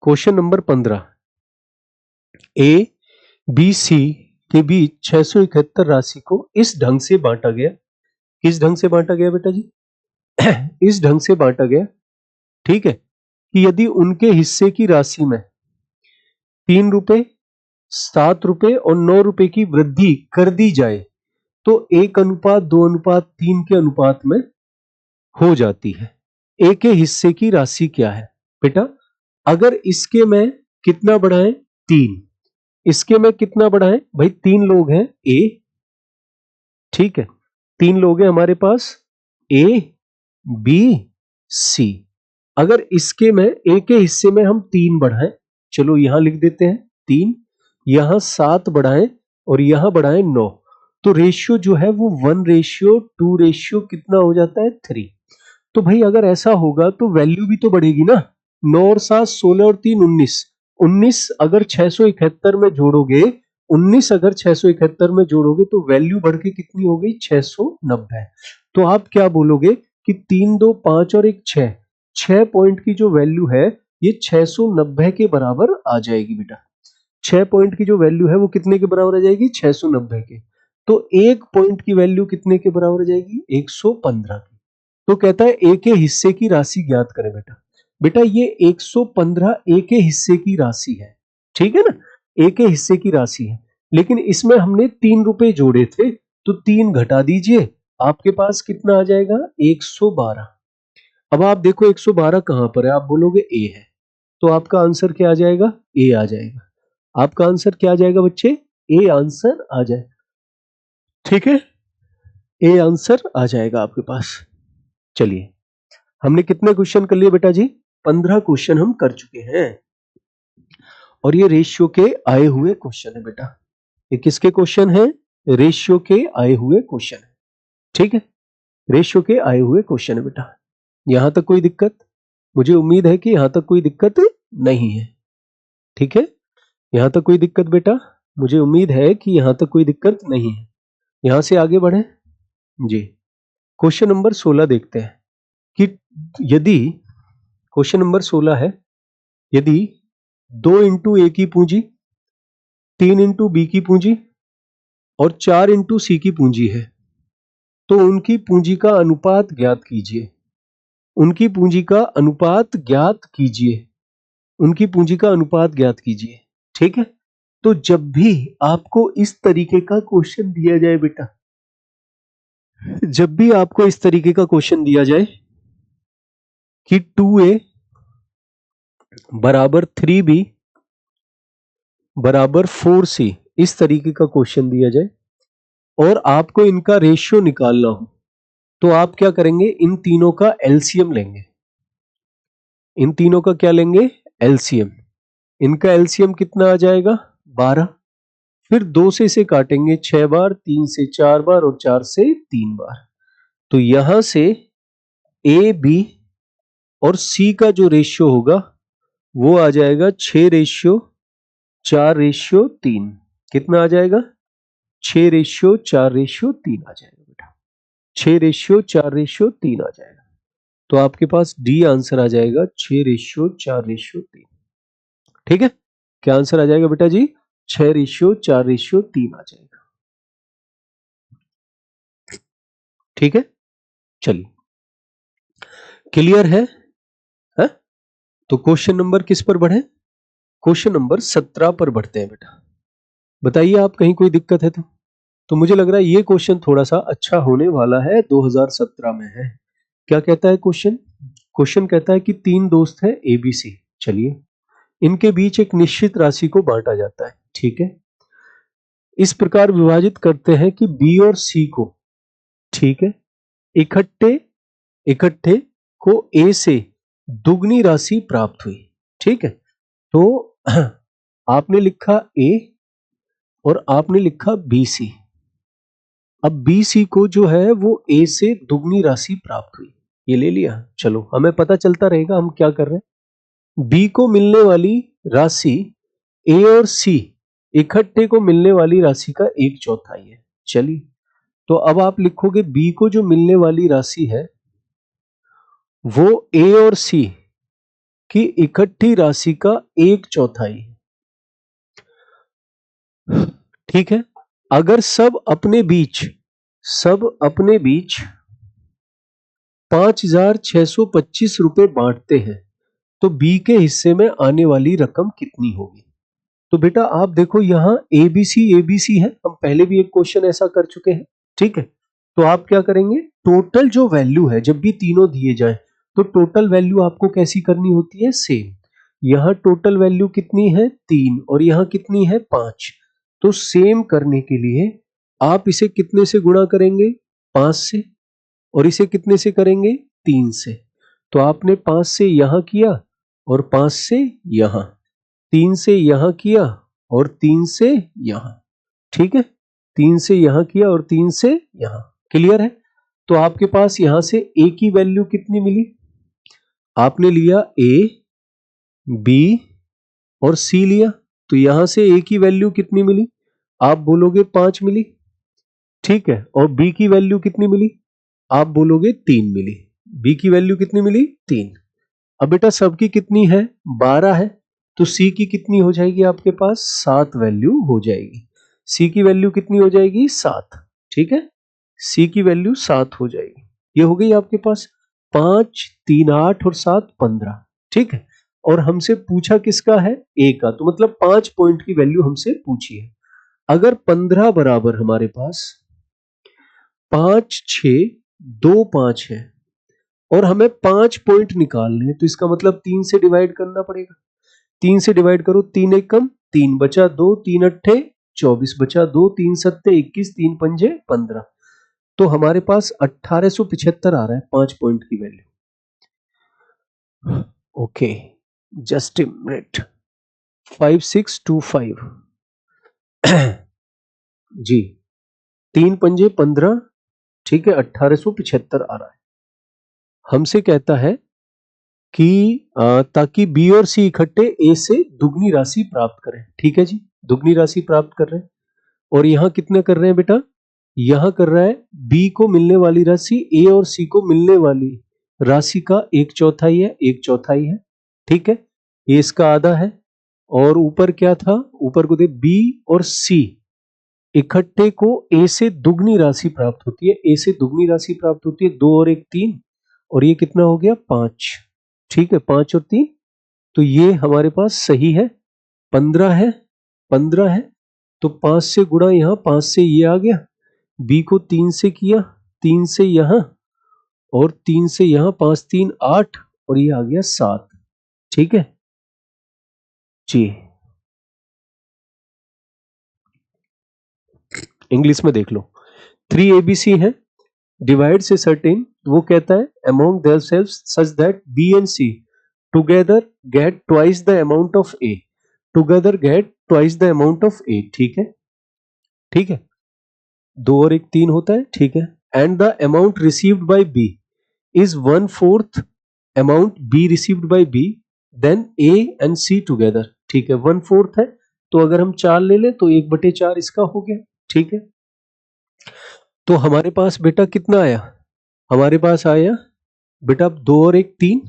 Question number 15। A B C के बीच 671 राशि को इस ढंग से बांटा गया। किस ढंग से बांटा गया बेटा जी? इस ढंग से बांटा गया, ठीक है, कि यदि उनके हिस्से की राशि में 3 रुपए, 7 रुपए और 9 रुपए की वृद्धि कर दी जाए तो 1:2:3 के अनुपात में हो जाती है। ए के हिस्से की राशि क्या है बेटा? अगर इसके में कितना बढ़ाएं? 3। इसके में कितना बढ़ाएं? भाई 3 लोग हैं ए, ठीक है, 3 लोग हैं हमारे पास, ए बी सी। अगर इसके में ए के हिस्से में हम 3 बढ़ाएं, चलो यहां लिख देते हैं 3, यहां 7 बढ़ाएं और यहां बढ़ाएं 9, तो रेशियो जो है वो 1:2 रेशियो कितना हो जाता है? 3। तो भाई अगर ऐसा होगा तो वैल्यू भी तो बढ़ेगी ना। 9 और 7 16 और 3 19, 19 अगर 671 में जोड़ोगे, 19 अगर 671 में जोड़ोगे तो वैल्यू बढ़ के कितनी हो गई? 690। तो आप क्या बोलोगे कि 3 2 5 और 1 6, 6 पॉइंट की जो वैल्यू है ये 690 के बराबर आ जाएगी बेटा। 6 पॉइंट की जो वैल्यू है वो कितने के बराबर आ जाएगी? 690 के। तो एक पॉइंट की वैल्यू कितने के बराबर आ जाएगी? 115 की। तो कहता है ए के हिस्से की राशि ज्ञात करें बेटा। बेटा ये 115 ए के हिस्से की राशि है, ठीक है ना, ए के हिस्से की राशि है, लेकिन इसमें हमने 3 रुपए जोड़े थे, तो 3 घटा दीजिए, आपके पास कितना आ जाएगा? 112। अब आप देखो 112 कहां पर है? आप बोलोगे ए है, तो आपका आंसर क्या आ जाएगा? ए आ जाएगा। आपका आंसर क्या आ जाएगा बच्चे? ए आंसर आ जाएगा, ठीक है, ए आंसर आ जाएगा आपके पास। चलिए, हमने कितने क्वेश्चन कर लिए बेटा जी? 15 क्वेश्चन हम कर चुके हैं, और ये रेशियो के आए हुए क्वेश्चन है बेटा। ये किसके क्वेश्चन है? रेशियो के आए हुए क्वेश्चन है, ठीक है, रेशियो के आए हुए क्वेश्चन है बेटा। यहां तक कोई दिक्कत? मुझे उम्मीद है कि यहां तक कोई दिक्कत नहीं है, ठीक है, यहां तक कोई दिक्कत बेटा? मुझे उम्मीद है कि यहां तक कोई दिक्कत नहीं है। यहां से आगे बढ़े जी। क्वेश्चन नंबर 16 देखते हैं कि यदि, क्वेश्चन नंबर 16 है, यदि 2 इंटू ए की पूंजी, 3 इंटू बी की पूंजी और 4 इंटू सी की पूंजी है, तो उनकी पूंजी का अनुपात ज्ञात कीजिए। उनकी पूंजी का अनुपात ज्ञात कीजिए। उनकी पूंजी का अनुपात ज्ञात कीजिए, ठीक है। तो जब भी आपको इस तरीके का क्वेश्चन दिया जाए बेटा, जब भी आपको इस तरीके का क्वेश्चन दिया जाए कि 2a बराबर 3b बराबर 4c, इस तरीके का क्वेश्चन दिया जाए और आपको इनका रेशियो निकालना हो, तो आप क्या करेंगे? इन तीनों का एलसीएम लेंगे। इन तीनों का क्या लेंगे? एलसीएम। इनका एलसीएम कितना आ जाएगा? 12। फिर 2 से इसे काटेंगे 6 बार, 3 से 4 बार और 4 से 3 बार। तो यहां से ए, बी और सी का जो रेशियो होगा वो आ जाएगा 6:4:3। कितना आ जाएगा? 6:4:3 आ जाएगा बेटा। 6:4:3 आ जाएगा। तो आपके पास डी आंसर आ जाएगा 6:4:3। ठीक है, क्या आंसर आ जाएगा बेटा जी? 6:4:3 आ जाएगा। ठीक है, चलिए, क्लियर है? तो क्वेश्चन नंबर किस पर बढ़े? क्वेश्चन नंबर 17 पर बढ़ते हैं बेटा। बताइए आप, कहीं कोई दिक्कत है तो मुझे लग रहा है ये क्वेश्चन थोड़ा सा अच्छा होने वाला है, 2017 में है। क्या कहता है क्वेश्चन? क्वेश्चन कहता है कि 3 दोस्त हैं एबीसी। चलिए, इनके बीच एक निश्चित राशि को बांटा जाता है। ठीक है, इस प्रकार विभाजित करते हैं कि बी और सी को, ठीक है, इकट्ठे इकट्ठे को ए से दुगनी राशि प्राप्त हुई। ठीक है, तो आपने लिखा ए और आपने लिखा बी सी। अब बी सी को जो है वो ए से दुगनी राशि प्राप्त हुई, ये ले लिया। चलो, हमें पता चलता रहेगा हम क्या कर रहे हैं। बी को मिलने वाली राशि ए और सी इकट्ठे को मिलने वाली राशि का 1/4 है। चलिए, तो अब आप लिखोगे बी को जो मिलने वाली राशि है वो ए और सी की इकट्ठी राशि का 1/4 है। ठीक है, अगर सब अपने बीच 5,625 रुपए बांटते हैं तो बी के हिस्से में आने वाली रकम कितनी होगी? तो बेटा आप देखो, यहां एबीसी है, हम पहले भी एक क्वेश्चन ऐसा कर चुके हैं। ठीक है, तो आप क्या करेंगे, टोटल जो वैल्यू है, जब भी तीनों दिए जाए तो टोटल वैल्यू आपको कैसी करनी होती है? सेम। यहां टोटल वैल्यू कितनी है? 3 और यहां कितनी है? 5। तो सेम करने के लिए आप इसे कितने से गुणा करेंगे? 5 से। और इसे कितने से करेंगे? 3 से। तो आपने 5 से यहां किया और 5 से यहां, 3 से यहां किया और 3 से यहां। ठीक है, 3 से यहां किया और 3 से यहां। क्लियर है? तो आपके पास यहां से ए की वैल्यू कितनी मिली? आपने लिया ए, बी और सी लिया, तो यहां से ए की वैल्यू कितनी मिली? आप बोलोगे 5 मिली। ठीक है, और बी की वैल्यू कितनी मिली? आप बोलोगे 3 मिली। बी की वैल्यू कितनी मिली? 3। अब बेटा सबकी कितनी है? 12 है। तो सी की कितनी हो जाएगी आपके पास? 7 वैल्यू हो जाएगी। सी की वैल्यू कितनी हो जाएगी? 7। ठीक है, सी की वैल्यू 7 हो जाएगी। ये हो गई आपके पास 5, 3, 8 और 7, 15। ठीक है, और हमसे पूछा किसका है? ए का, तो मतलब 5 पॉइंट की वैल्यू हमसे पूछी है। अगर 15 बराबर हमारे पास 5, 6, 2, 5 है और हमें 5 पॉइंट निकालने हैं, तो इसका मतलब 3 से डिवाइड करना पड़ेगा। 3 से डिवाइड करो, 3 एकम 3 बचा 2, 3 अट्ठे 24 बचा 2, 3 सत्ते 21, 3 पंजे 15। तो हमारे पास 1875 आ रहा है 5 पॉइंट की value. Okay, just a minute. 5625 जी, 3 पंजे 15। ठीक है, 1875 आ रहा है। हमसे कहता है कि ताकि बी और सी इकट्ठे ए से दुगनी राशि प्राप्त करें। ठीक है जी, दुगनी राशि प्राप्त कर रहे हैं। और यहां कितने कर रहे हैं बेटा? यहां कर रहा है बी को मिलने वाली राशि ए और सी को मिलने वाली राशि का 1/4 है, 1/4 है। ठीक है, ये इसका आधा है। और ऊपर क्या था? ऊपर को दे बी और सी इकट्ठे को ए से दुगनी राशि प्राप्त होती है। ए से दुगनी राशि प्राप्त होती है 2 और 1 3, और ये कितना हो गया? 5। ठीक है, 5 और 3, तो ये हमारे पास सही है। 15 है, 15 है, तो 5 से गुणा, यहां 5 से ये आ गया। बी को 3 से किया, 3 से यहां और 3 से यहां, 5 3 8 और ये आ गया 7। ठीक है जी, इंग्लिश में देख लो। 3 एबीसी है, डिवाइड से सर्टेन, वो कहता है among themselves such that B and C together get twice the amount of A. Together get twice the amount of A. ठीक है, ठीक है, 2 और 1 3 होता है, ठीक है। And the amount received by B is 1/4 amount B received by B, than A and C together, ठीक है। 1/4 है, तो अगर हम 4 ले लें तो 1/4 इसका हो गया, ठीक है। तो हमारे पास बेटा कितना आया, हमारे पास आया बेटा 2 और 1 3,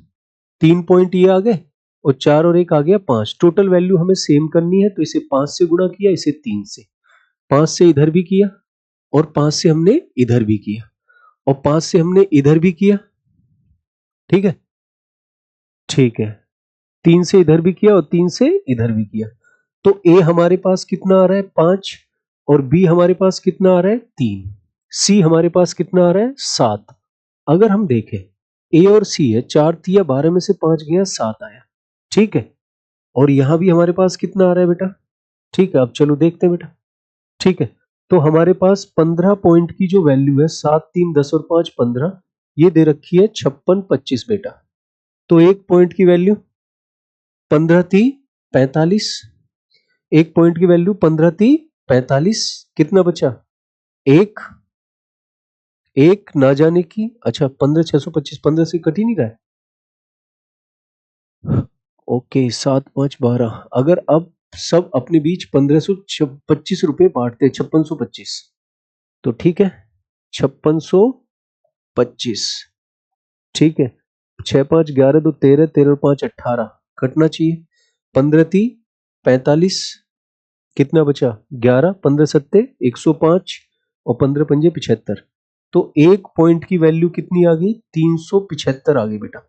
3 पॉइंट ये आ गए और 4 और 1 आ गया 5। टोटल वैल्यू हमें सेम करनी है, तो इसे 5 से गुणा किया, इसे 3 से, 5 से इधर भी किया और 5 से हमने इधर भी किया और 5 से हमने इधर भी किया, ठीक है, ठीक है। 3 से इधर भी किया और 3 से इधर भी किया, तो ए हमारे पास कितना आ रहा है 5 और बी हमारे पास कितना आ रहा है 3, सी हमारे पास कितना आ रहा है 7। अगर हम देखें ए और सी है, 4 तिया 12 में से 5 गया 7 आया, ठीक है। और यहां भी हमारे पास कितना आ रहा है बेटा, ठीक है। अब चलो देखते हैं बेटा, ठीक है। तो हमारे पास 15 पॉइंट की जो वैल्यू है 7 3 10 और 5 15, ये दे रखी है 56 25 बेटा। तो एक पॉइंट की वैल्यू 15 थी 45, एक पॉइंट की वैल्यू 15 थी 45, कितना बचा एक, एक ना जाने की, अच्छा 15 625, 15 से कट ही नहीं रहा है, ओके 7 5 12। अगर अब सब अपने बीच 1525 रुपए बांटते हैं, 5625, तो ठीक है 5625, ठीक है। 6 5 11 2 13, 13 और 5 18, कटना चाहिए। 15 थी 45, कितना बचा 11, 15 सत्ते 105 और 15 पंजे 75। तो एक पॉइंट की वैल्यू कितनी आ गई 375 आ गई बेटा।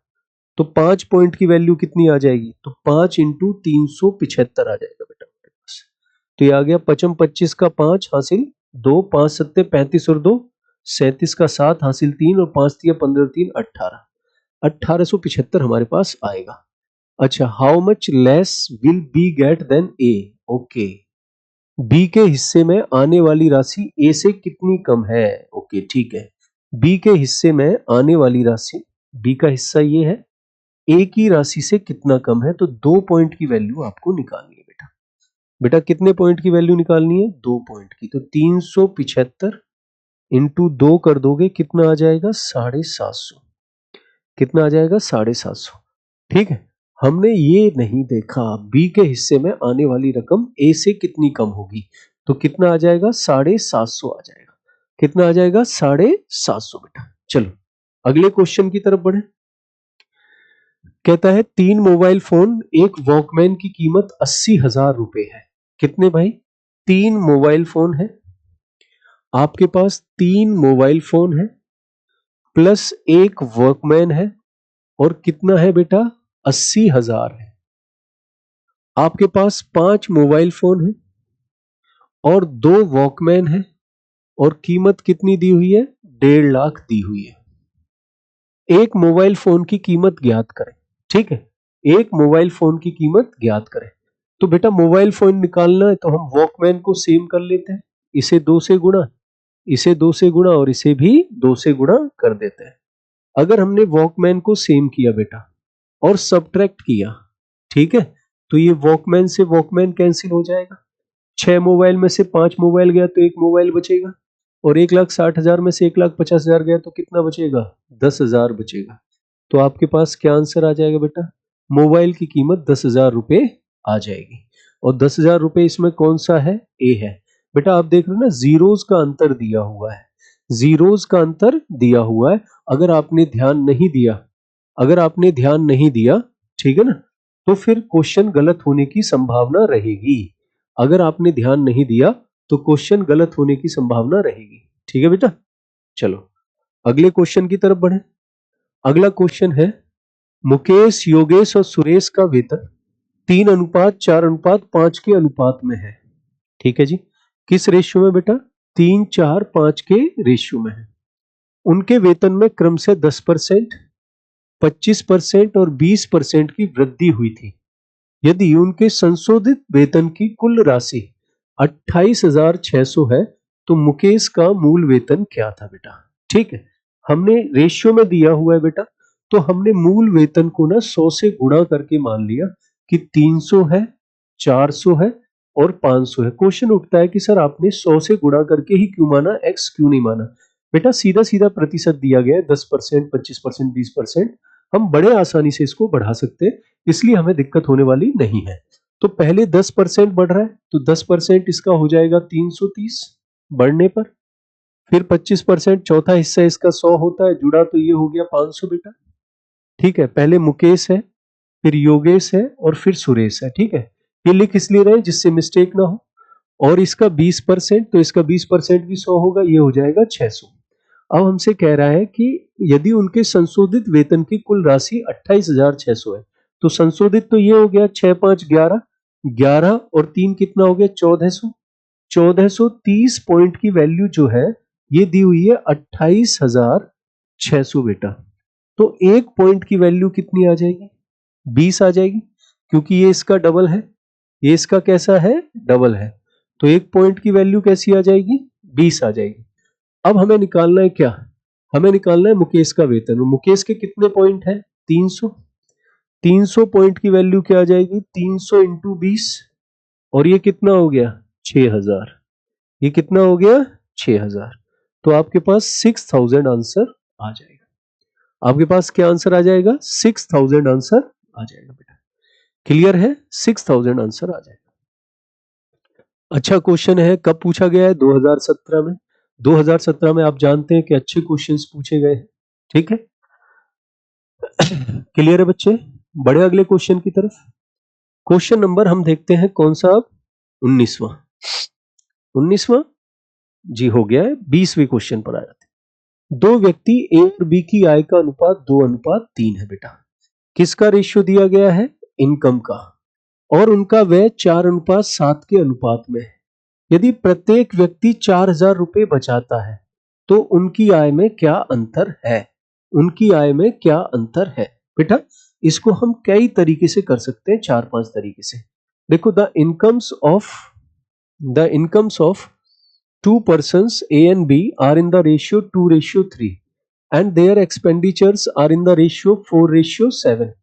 तो 5 पॉइंट की वैल्यू कितनी आ जाएगी, तो 5 इंटू 375 आ जाएगा बेटा हमारे पास। तो ये आ गया 55 25 का 5 हासिल 2, 5 सत्ते 35 और 2 37 का 7 हासिल 3 और 5 तिया 15 3 18, 1875 हमारे पास आएगा। अच्छा, how much less will B get than A, okay. B के हिस्से में आने वाली राशि ए से कितनी कम है, ओके ठीक है। बी के हिस्से में आने वाली राशि, बी का हिस्सा ये है, ए की राशि से कितना कम है, तो 2 पॉइंट की वैल्यू आपको निकालनी है बेटा। बेटा कितने पॉइंट की वैल्यू निकालनी है, 2 पॉइंट की। तो 375 इंटू 2 कर दोगे, कितना आ जाएगा 750, कितना आ जाएगा 750, ठीक है। हमने ये नहीं देखा बी के हिस्से में आने वाली रकम ए से कितनी कम होगी, तो कितना आ जाएगा 750 आ जाएगा, कितना आ जाएगा 750 बेटा। चलो अगले क्वेश्चन की तरफ बढ़े। कहता है 3 मोबाइल फोन एक वॉकमैन की कीमत 80,000 रुपए है। कितने भाई, 3 मोबाइल फोन है आपके पास, 3 मोबाइल फोन है प्लस एक वॉकमैन है, और कितना है बेटा 80,000 है। आपके पास 5 मोबाइल फोन है और 2 वॉकमैन है, और कीमत कितनी दी हुई है 1.5 लाख दी हुई है। एक मोबाइल फोन की कीमत ज्ञात करें, ठीक है, एक मोबाइल फोन की कीमत ज्ञात करें। तो बेटा मोबाइल फोन निकालना है तो हम वॉकमैन को सेम कर लेते हैं, इसे 2 से गुणा, इसे 2 से गुणा और इसे भी 2 से गुणा कर देते हैं। अगर हमने वॉकमैन को सेम किया बेटा और सब्ट्रैक्ट किया, ठीक है, तो ये वॉकमैन से वॉकमैन कैंसिल हो जाएगा। 6 मोबाइल में से 5 मोबाइल गया तो एक मोबाइल बचेगा, और 1,60,000 में से 1,50,000 गया तो कितना बचेगा 10,000 बचेगा। तो आपके पास क्या आंसर आ जाएगा बेटा, मोबाइल की कीमत 10,000 रुपए आ जाएगी। और 10,000 रुपए इसमें कौन सा है, ए है। बेटा आप देख रहे हो ना, जीरोस का अंतर दिया हुआ है, जीरोस का अंतर दिया हुआ है। अगर आपने ध्यान नहीं दिया, अगर आपने ध्यान नहीं दिया, ठीक है ना, तो फिर क्वेश्चन गलत होने की संभावना रहेगी। अगर आपने ध्यान नहीं दिया तो क्वेश्चन गलत होने की संभावना रहेगी, ठीक है बेटा। चलो अगले क्वेश्चन की तरफ बढ़े। अगला क्वेश्चन है, मुकेश योगेश और सुरेश का वेतन 3:4:5 के अनुपात में है, ठीक है जी। किस रेशियो में बेटा, 3:4:5 के रेशियो में है। उनके वेतन में क्रमशः 10%, 25% और 20% की वृद्धि हुई थी। यदि उनके संशोधित वेतन की कुल राशि 28,600 है, तो मुकेश का मूल वेतन क्या था बेटा, ठीक है। हमने रेशियो में दिया हुआ है बेटा, तो हमने मूल वेतन को ना 100 से गुणा करके मान लिया कि 300 है, 400 है और 500 है। क्वेश्चन उठता है कि सर आपने 100 से गुणा करके ही क्यों माना, x क्यों नहीं माना? बेटा सीधा सीधा प्रतिशत दिया गया है 10%, 25%, 20%, हम बड़े आसानी से इसको बढ़ा सकते हैं, इसलिए हमें दिक्कत होने वाली नहीं है। तो पहले 10% बढ़ रहा है तो 10% इसका हो जाएगा 330 बढ़ने पर, फिर 25% चौथा हिस्सा इसका 100 होता है, जुड़ा तो ये हो गया 500 बेटा। ठीक है, पहले मुकेश है, फिर योगेश है और फिर सुरेश है। ठीक है, ये लिख इसलिए रहे जिससे मिस्टेक ना हो। और इसका 20%, तो इसका 20% भी 100 होगा, ये हो जाएगा 600। अब हमसे कह रहा है कि यदि उनके संशोधित वेतन की कुल राशि 28,600 है, तो संशोधित तो ये हो गया 6 5 11, 11 और 3 कितना हो गया 1400। 1430 पॉइंट की वैल्यू जो है ये दी हुई है 28,600 बेटा। तो एक पॉइंट की वैल्यू कितनी आ जाएगी, 20 आ जाएगी, क्योंकि ये इसका डबल है, ये इसका कैसा है, डबल है। तो एक पॉइंट की वैल्यू कैसी आ जाएगी, 20 आ जाएगी। अब हमें निकालना है क्या, हमें निकालना है मुकेश का वेतन। मुकेश के कितने पॉइंट है, 300। 300 पॉइंट की वैल्यू क्या आ जाएगी, 300 इंटू 20, और ये कितना हो गया 6000। ये कितना हो गया 6000। तो आपके पास 6000 आंसर आ जाएगा। आपके पास क्या आंसर आ जाएगा, 6000 आंसर आ जाएगा बेटा। क्लियर है, 6000 आंसर आ जाएगा। अच्छा क्वेश्चन है, कब पूछा गया है, 2017 में। 2017 में आप जानते हैं कि अच्छे क्वेश्चंस पूछे गए हैं। ठीक है, क्लियर है बच्चे, बड़े अगले क्वेश्चन की तरफ। क्वेश्चन नंबर हम देखते हैं कौन सा अब, 19वां। 19वां जी हो गया है, 20वें क्वेश्चन पर आ जाते हैं। दो व्यक्ति ए और बी की आय का अनुपात 2:3 है बेटा। किसका रेशियो दिया गया है, इनकम का, और उनका व्यय 4:7 के अनुपात में है। यदि प्रत्येक व्यक्ति 4000 रुपए बचाता है तो उनकी आय में क्या अंतर है, उनकी आय में क्या अंतर है। बेटा इसको हम कई तरीके से कर सकते हैं, 4-5 तरीके से। देखो, the incomes of two persons A and B are in the ratio 2:3 and their expenditures are in the ratio 4:7.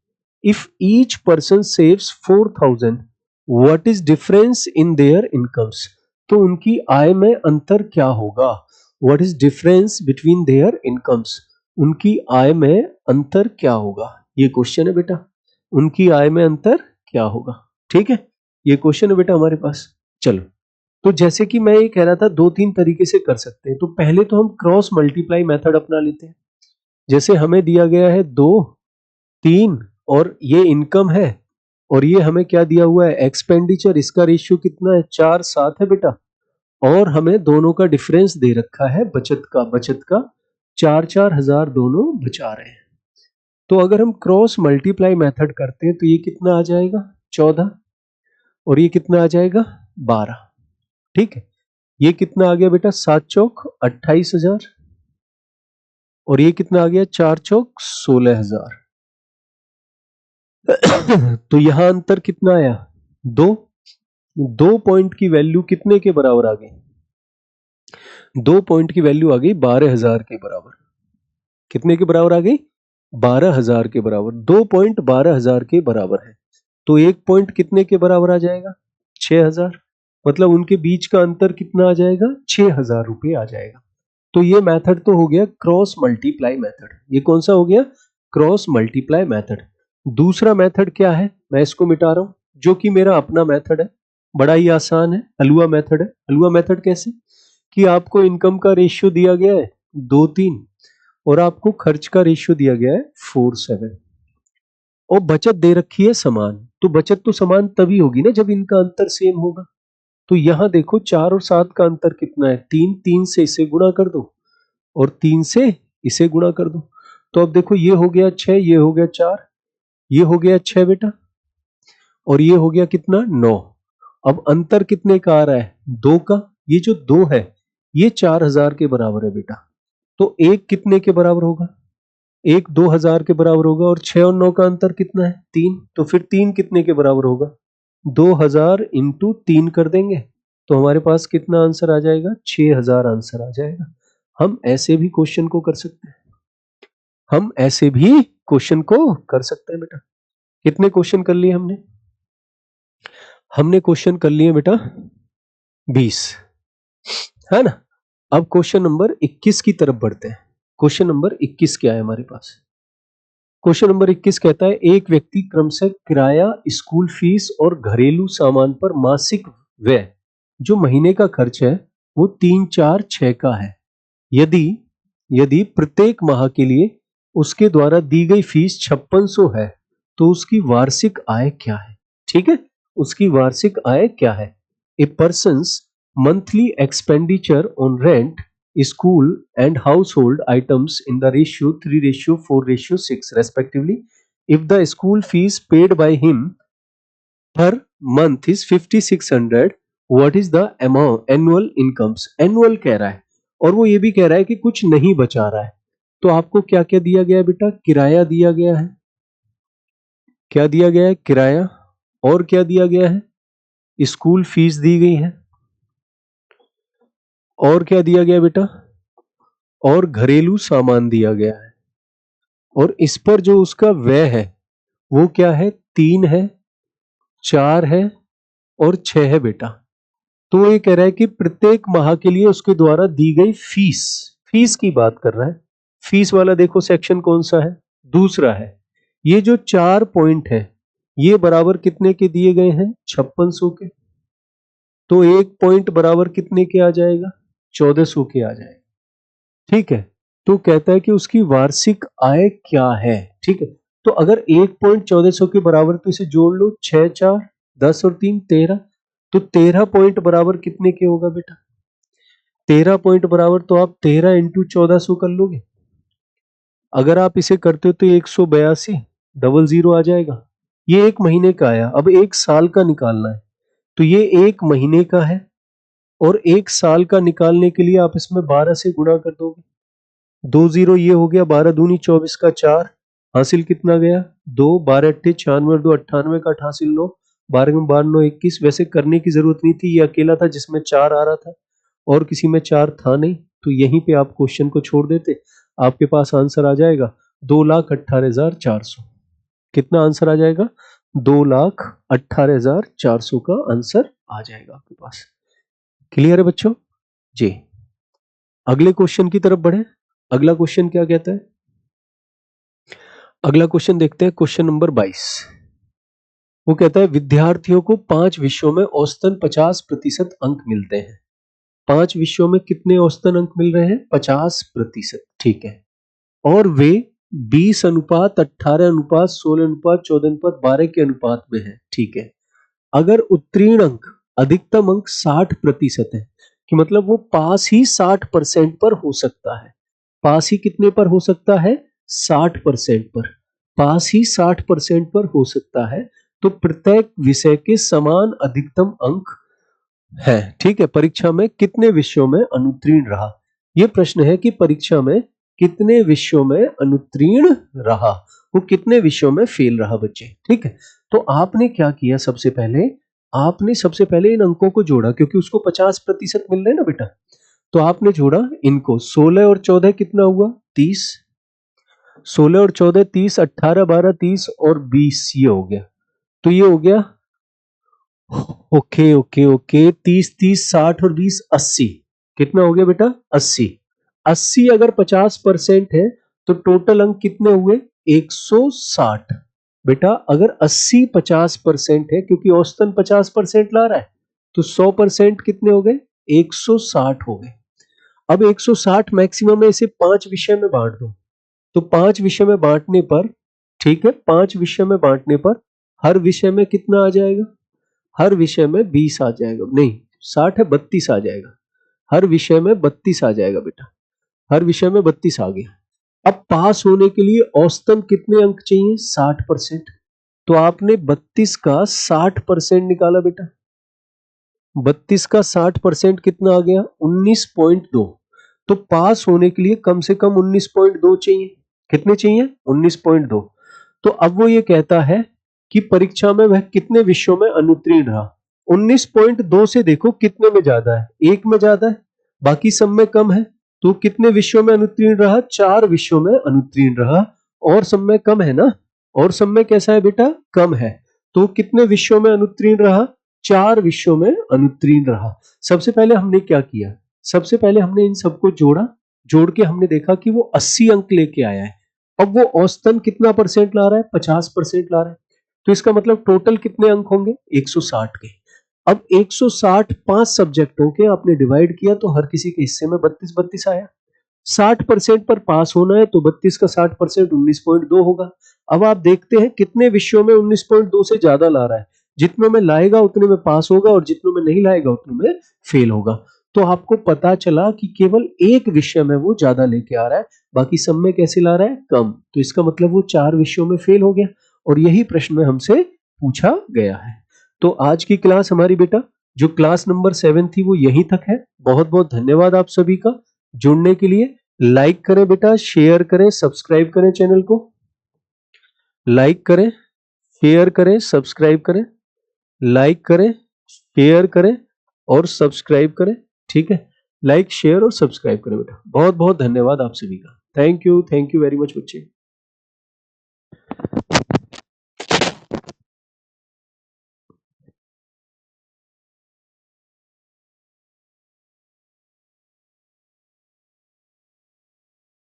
If each person saves 4,000, what is difference in their incomes? तो उनकी आय में अंतर क्या होगा, what is difference between their incomes? उनकी आय में अंतर क्या होगा, ये क्वेश्चन है बेटा। उनकी आय में अंतर क्या होगा, ठीक है, ये क्वेश्चन है बेटा हमारे पास। चलो, तो जैसे कि मैं ये कह रहा था 2-3 तरीके से कर सकते हैं। तो पहले तो हम क्रॉस मल्टीप्लाई मेथड अपना लेते हैं। जैसे हमें दिया गया है 2, 3 और ये इनकम है, और ये हमें क्या दिया हुआ है, एक्सपेंडिचर, इसका रेशियो कितना है 4:7 है बेटा। और हमें दोनों का डिफरेंस दे रखा है बचत का 4-4 हजार दोनों बचा रहे हैं। तो अगर हम क्रॉस मल्टीप्लाई मेथड करते हैं तो ये कितना आ जाएगा 14, और ये कितना आ जाएगा 12। ठीक है, ये कितना आ गया बेटा 7 चौक 28,000, और ये कितना आ गया 4 चौक 16,000। तो यहां अंतर कितना आया, 2। 2 पॉइंट की वैल्यू कितने के बराबर आ गई, 2 पॉइंट की वैल्यू आ गई 12,000 के बराबर। कितने के बराबर आ गई, 12,000 के बराबर। 2 पॉइंट 12,000 के बराबर है, तो 1 पॉइंट कितने के बराबर आ जाएगा 6,000। मतलब उनके बीच का अंतर कितना आ जाएगा 6,000 रुपए आ जाएगा। तो ये मेथड तो हो गया क्रॉस मल्टीप्लाई मेथड। ये कौन सा हो गया, क्रॉस मल्टीप्लाई मेथड। दूसरा मेथड क्या है, मैं इसको मिटा रहा हूं, जो कि मेरा अपना मेथड है, बड़ा ही आसान है, हलवा मेथड है। हलवा मेथड कैसे, कि आपको इनकम का रेशियो दिया गया है 2-3 और आपको खर्च का रेशियो दिया गया है 4:7, और बचत दे रखी है समान। तो बचत तो समान तभी होगी ना जब इनका अंतर सेम होगा। तो यहां देखो 4 और 7 का अंतर कितना है 3, 3 से इसे गुणा कर दो और 3 से इसे गुणा कर दो। तो अब देखो ये हो गया 6, ये हो गया 4, ये हो गया 6 बेटा, और ये हो गया कितना 9। अब अंतर कितने का आ रहा है 2 का। ये जो 2 है ये 4,000 के बराबर है बेटा। तो एक कितने के बराबर होगा, एक 2,000 के बराबर होगा, और 6 और 9 का अंतर कितना है 3। तो फिर 3 कितने के बराबर होगा, 2,000 इंटू 3 कर देंगे, तो हमारे पास कितना आंसर आ जाएगा 6,000 आंसर आ जाएगा। हम ऐसे भी क्वेश्चन को कर सकते हैं, हम ऐसे भी क्वेश्चन को कर सकते हैं बेटा। कितने क्वेश्चन कर लिए हमने, हमने क्वेश्चन कर लिए बेटा 20, है ना। अब क्वेश्चन नंबर 21 की तरफ बढ़ते हैं। क्वेश्चन नंबर 21 क्या है हमारे पास? क्वेश्चन नंबर 21 कहता है एक व्यक्ति क्रमशः किराया, स्कूल फीस और घरेलू सामान पर मासिक व्यय जो महीने का खर्च है वो 3, 4, 6 का है। यदि यदि प्रत्येक माह के लिए उसके द्वारा दी गई फीस 5600 है तो उसकी वार्षिक आय क्या है? ठीक है, उसकी वार्षिक आय क्या है? ए persons monthly expenditure on rent, school and household items in the ratio 3:4:6 respectively. If the school fees paid by him per month is 5600, what is the amount annual incomes? Annual कह रहा है और वो ये भी कह रहा है कि कुछ नहीं बचा रहा है। तो आपको क्या क्या दिया गया है बेटा? किराया दिया गया है। क्या दिया गया है? किराया। और क्या दिया गया है? स्कूल फीस दी गई है। और क्या दिया गया बेटा? और घरेलू सामान दिया गया है। और इस पर जो उसका व्यय है वो क्या है? 3 है, 4 है और 6 है बेटा। तो ये कह रहा है कि प्रत्येक माह के लिए उसके द्वारा दी गई फीस, फीस की बात कर रहा है। फीस वाला देखो सेक्शन कौन सा है? दूसरा है। ये जो 4 पॉइंट है ये बराबर कितने के दिए गए हैं? 5600 के। तो एक पॉइंट बराबर कितने के आ जाएगा? 1400 के आ जाएगा। ठीक है, तो कहता है कि उसकी वार्षिक आय क्या है। ठीक है, तो अगर 1.1400 के बराबर तो इसे जोड़ लो, 6, 4, 10 और 3 13। तो 13 पॉइंट बराबर कितने के होगा बेटा? 13 पॉइंट बराबर तो आप 13 इंटू 1400 कर लोगे। अगर आप इसे करते हो तो 182 00 आ जाएगा। ये एक महीने का आया। अब एक साल का निकालना है तो ये एक महीने का है और एक साल का निकालने के लिए आप इसमें 12 से गुणा कर दोगे। 2 0 ये हो गया, 12 दूनी 24 का 4, हासिल कितना गया? 2, 12 अट्ठे 96 और 2 98 का 8 हासिल 9, 12 में 12 9 21। वैसे करने की जरूरत नहीं थी, ये अकेला था जिसमें 4 आ रहा था और किसी में 4 था नहीं, तो यहीं पे आप क्वेश्चन को छोड़ देते, आपके पास आंसर आ जाएगा 2,18,400। कितना आंसर आ जाएगा? 2,18,400 का आंसर आ जाएगा आपके पास। क्लियर है बच्चों जी? अगले क्वेश्चन की तरफ बढ़े। अगला क्वेश्चन क्या कहता है? अगला क्वेश्चन देखते हैं, क्वेश्चन नंबर 22। वो कहता है विद्यार्थियों को 5 विषयों में औसतन 50% अंक मिलते हैं। 5 विषयों में कितने औसतन अंक मिल रहे हैं? 50%। ठीक है, और वे 20 अनुपात 18 अनुपात 16 अनुपात 14 अनुपात 12 के अनुपात में है। ठीक है, अगर उत्तीर्ण अंक अधिकतम अंक 60% है कि मतलब वो पास ही 60% पर हो सकता है। पास ही कितने पर हो सकता है? 60% पर। पास ही 60% पर हो सकता है तो प्रत्येक विषय के समान अधिकतम अंक है। ठीक है, परीक्षा में कितने विषयों में अनुत्तीर्ण रहा? यह प्रश्न है कि परीक्षा में कितने विषयों में अनुत्तीर्ण रहा, वो कितने विषयों में फेल रहा बच्चे। ठीक है, तो आपने क्या किया? सबसे पहले इन अंकों को जोड़ा क्योंकि उसको 50% मिल रहे हैं ना बेटा। तो आपने जोड़ा इनको, 16 और 14 कितना हुआ? 30। 16 और 14 30, 18 12 30 और 20 ये हो गया। तो ये हो गया ओके ओके ओके 30 30 60 और 20 80। कितना हो गया बेटा? 80। 80 अगर 50% है तो टोटल अंक कितने हुए? 160। बेटा अगर 80 50% है क्योंकि औसतन 50% ला रहा है तो 100% कितने हो गए? 160 हो गए। अब 160 मैक्सिमम है, इसे 5 विषय में बांट दो। तो 5 विषय में बांटने पर, ठीक है, 5 विषय में बांटने पर हर विषय में कितना आ जाएगा? हर विषय में 20 आ जाएगा, नहीं 60 है 32 आ जाएगा। हर विषय में 32 आ जाएगा बेटा। हर विषय में 32 आ गया। अब पास होने के लिए औसतन कितने अंक चाहिए? 60%। तो आपने 32 का 60% निकाला बेटा। 32 का 60% कितना आ गया? 19.2। तो पास होने के लिए कम से कम 19.2 चाहिए। कितने चाहिए? 19.2। तो अब वो ये कहता है कि परीक्षा में वह कितने विषयों में अनुत्तीर्ण रहा। 19.2 से देखो कितने में ज्यादा है? एक में ज्यादा है, बाकी सब में कम है। तो कितने विषयों में अनुत्तीर्ण रहा? 4 विषयों में अनुत्तीर्ण रहा। और सब में कम है ना, और सब में कैसा है बेटा? कम है। तो कितने विषयों में अनुत्तीर्ण रहा? 4 विषयों में अनुत्तीर्ण रहा। सबसे पहले हमने क्या किया, सबसे पहले हमने इन सबको जोड़ा, जोड़ के हमने देखा कि वो 80 अंक लेके आया है। अब वो औसतन कितना परसेंट ला रहा है, 50% ला रहा है। तो इसका मतलब टोटल कितने अंक होंगे, 160 के। अब 160 5 सब्जेक्टों के आपने डिवाइड किया तो हर किसी के हिस्से में 32-32 आया। 60% पर पास होना है तो 32 का 60% 19.2 होगा। अब आप देखते हैं कितने विषयों में 19.2 से ज्यादा ला रहा है। जितनों में लाएगा उतने में पास होगा और जितनों में नहीं लाएगा उतनों में फेल होगा। तो आपको पता चला कि केवल एक विषय में वो ज्यादा लेके आ रहा है, बाकी सब में कैसे ला रहा है, कम। तो इसका मतलब वो 4 विषयों में फेल हो गया और यही प्रश्न में हमसे पूछा गया है। तो आज की क्लास हमारी बेटा जो क्लास नंबर 7 थी वो यहीं तक है। बहुत बहुत धन्यवाद आप सभी का जुड़ने के लिए। लाइक करें बेटा, शेयर करें, सब्सक्राइब करें चैनल को। लाइक करें, शेयर करें, सब्सक्राइब करें, लाइक करें, शेयर करें और सब्सक्राइब करें। ठीक है, लाइक शेयर और सब्सक्राइब करें बेटा। बहुत बहुत धन्यवाद आप सभी का। थैंक यू वेरी मच बच्चे।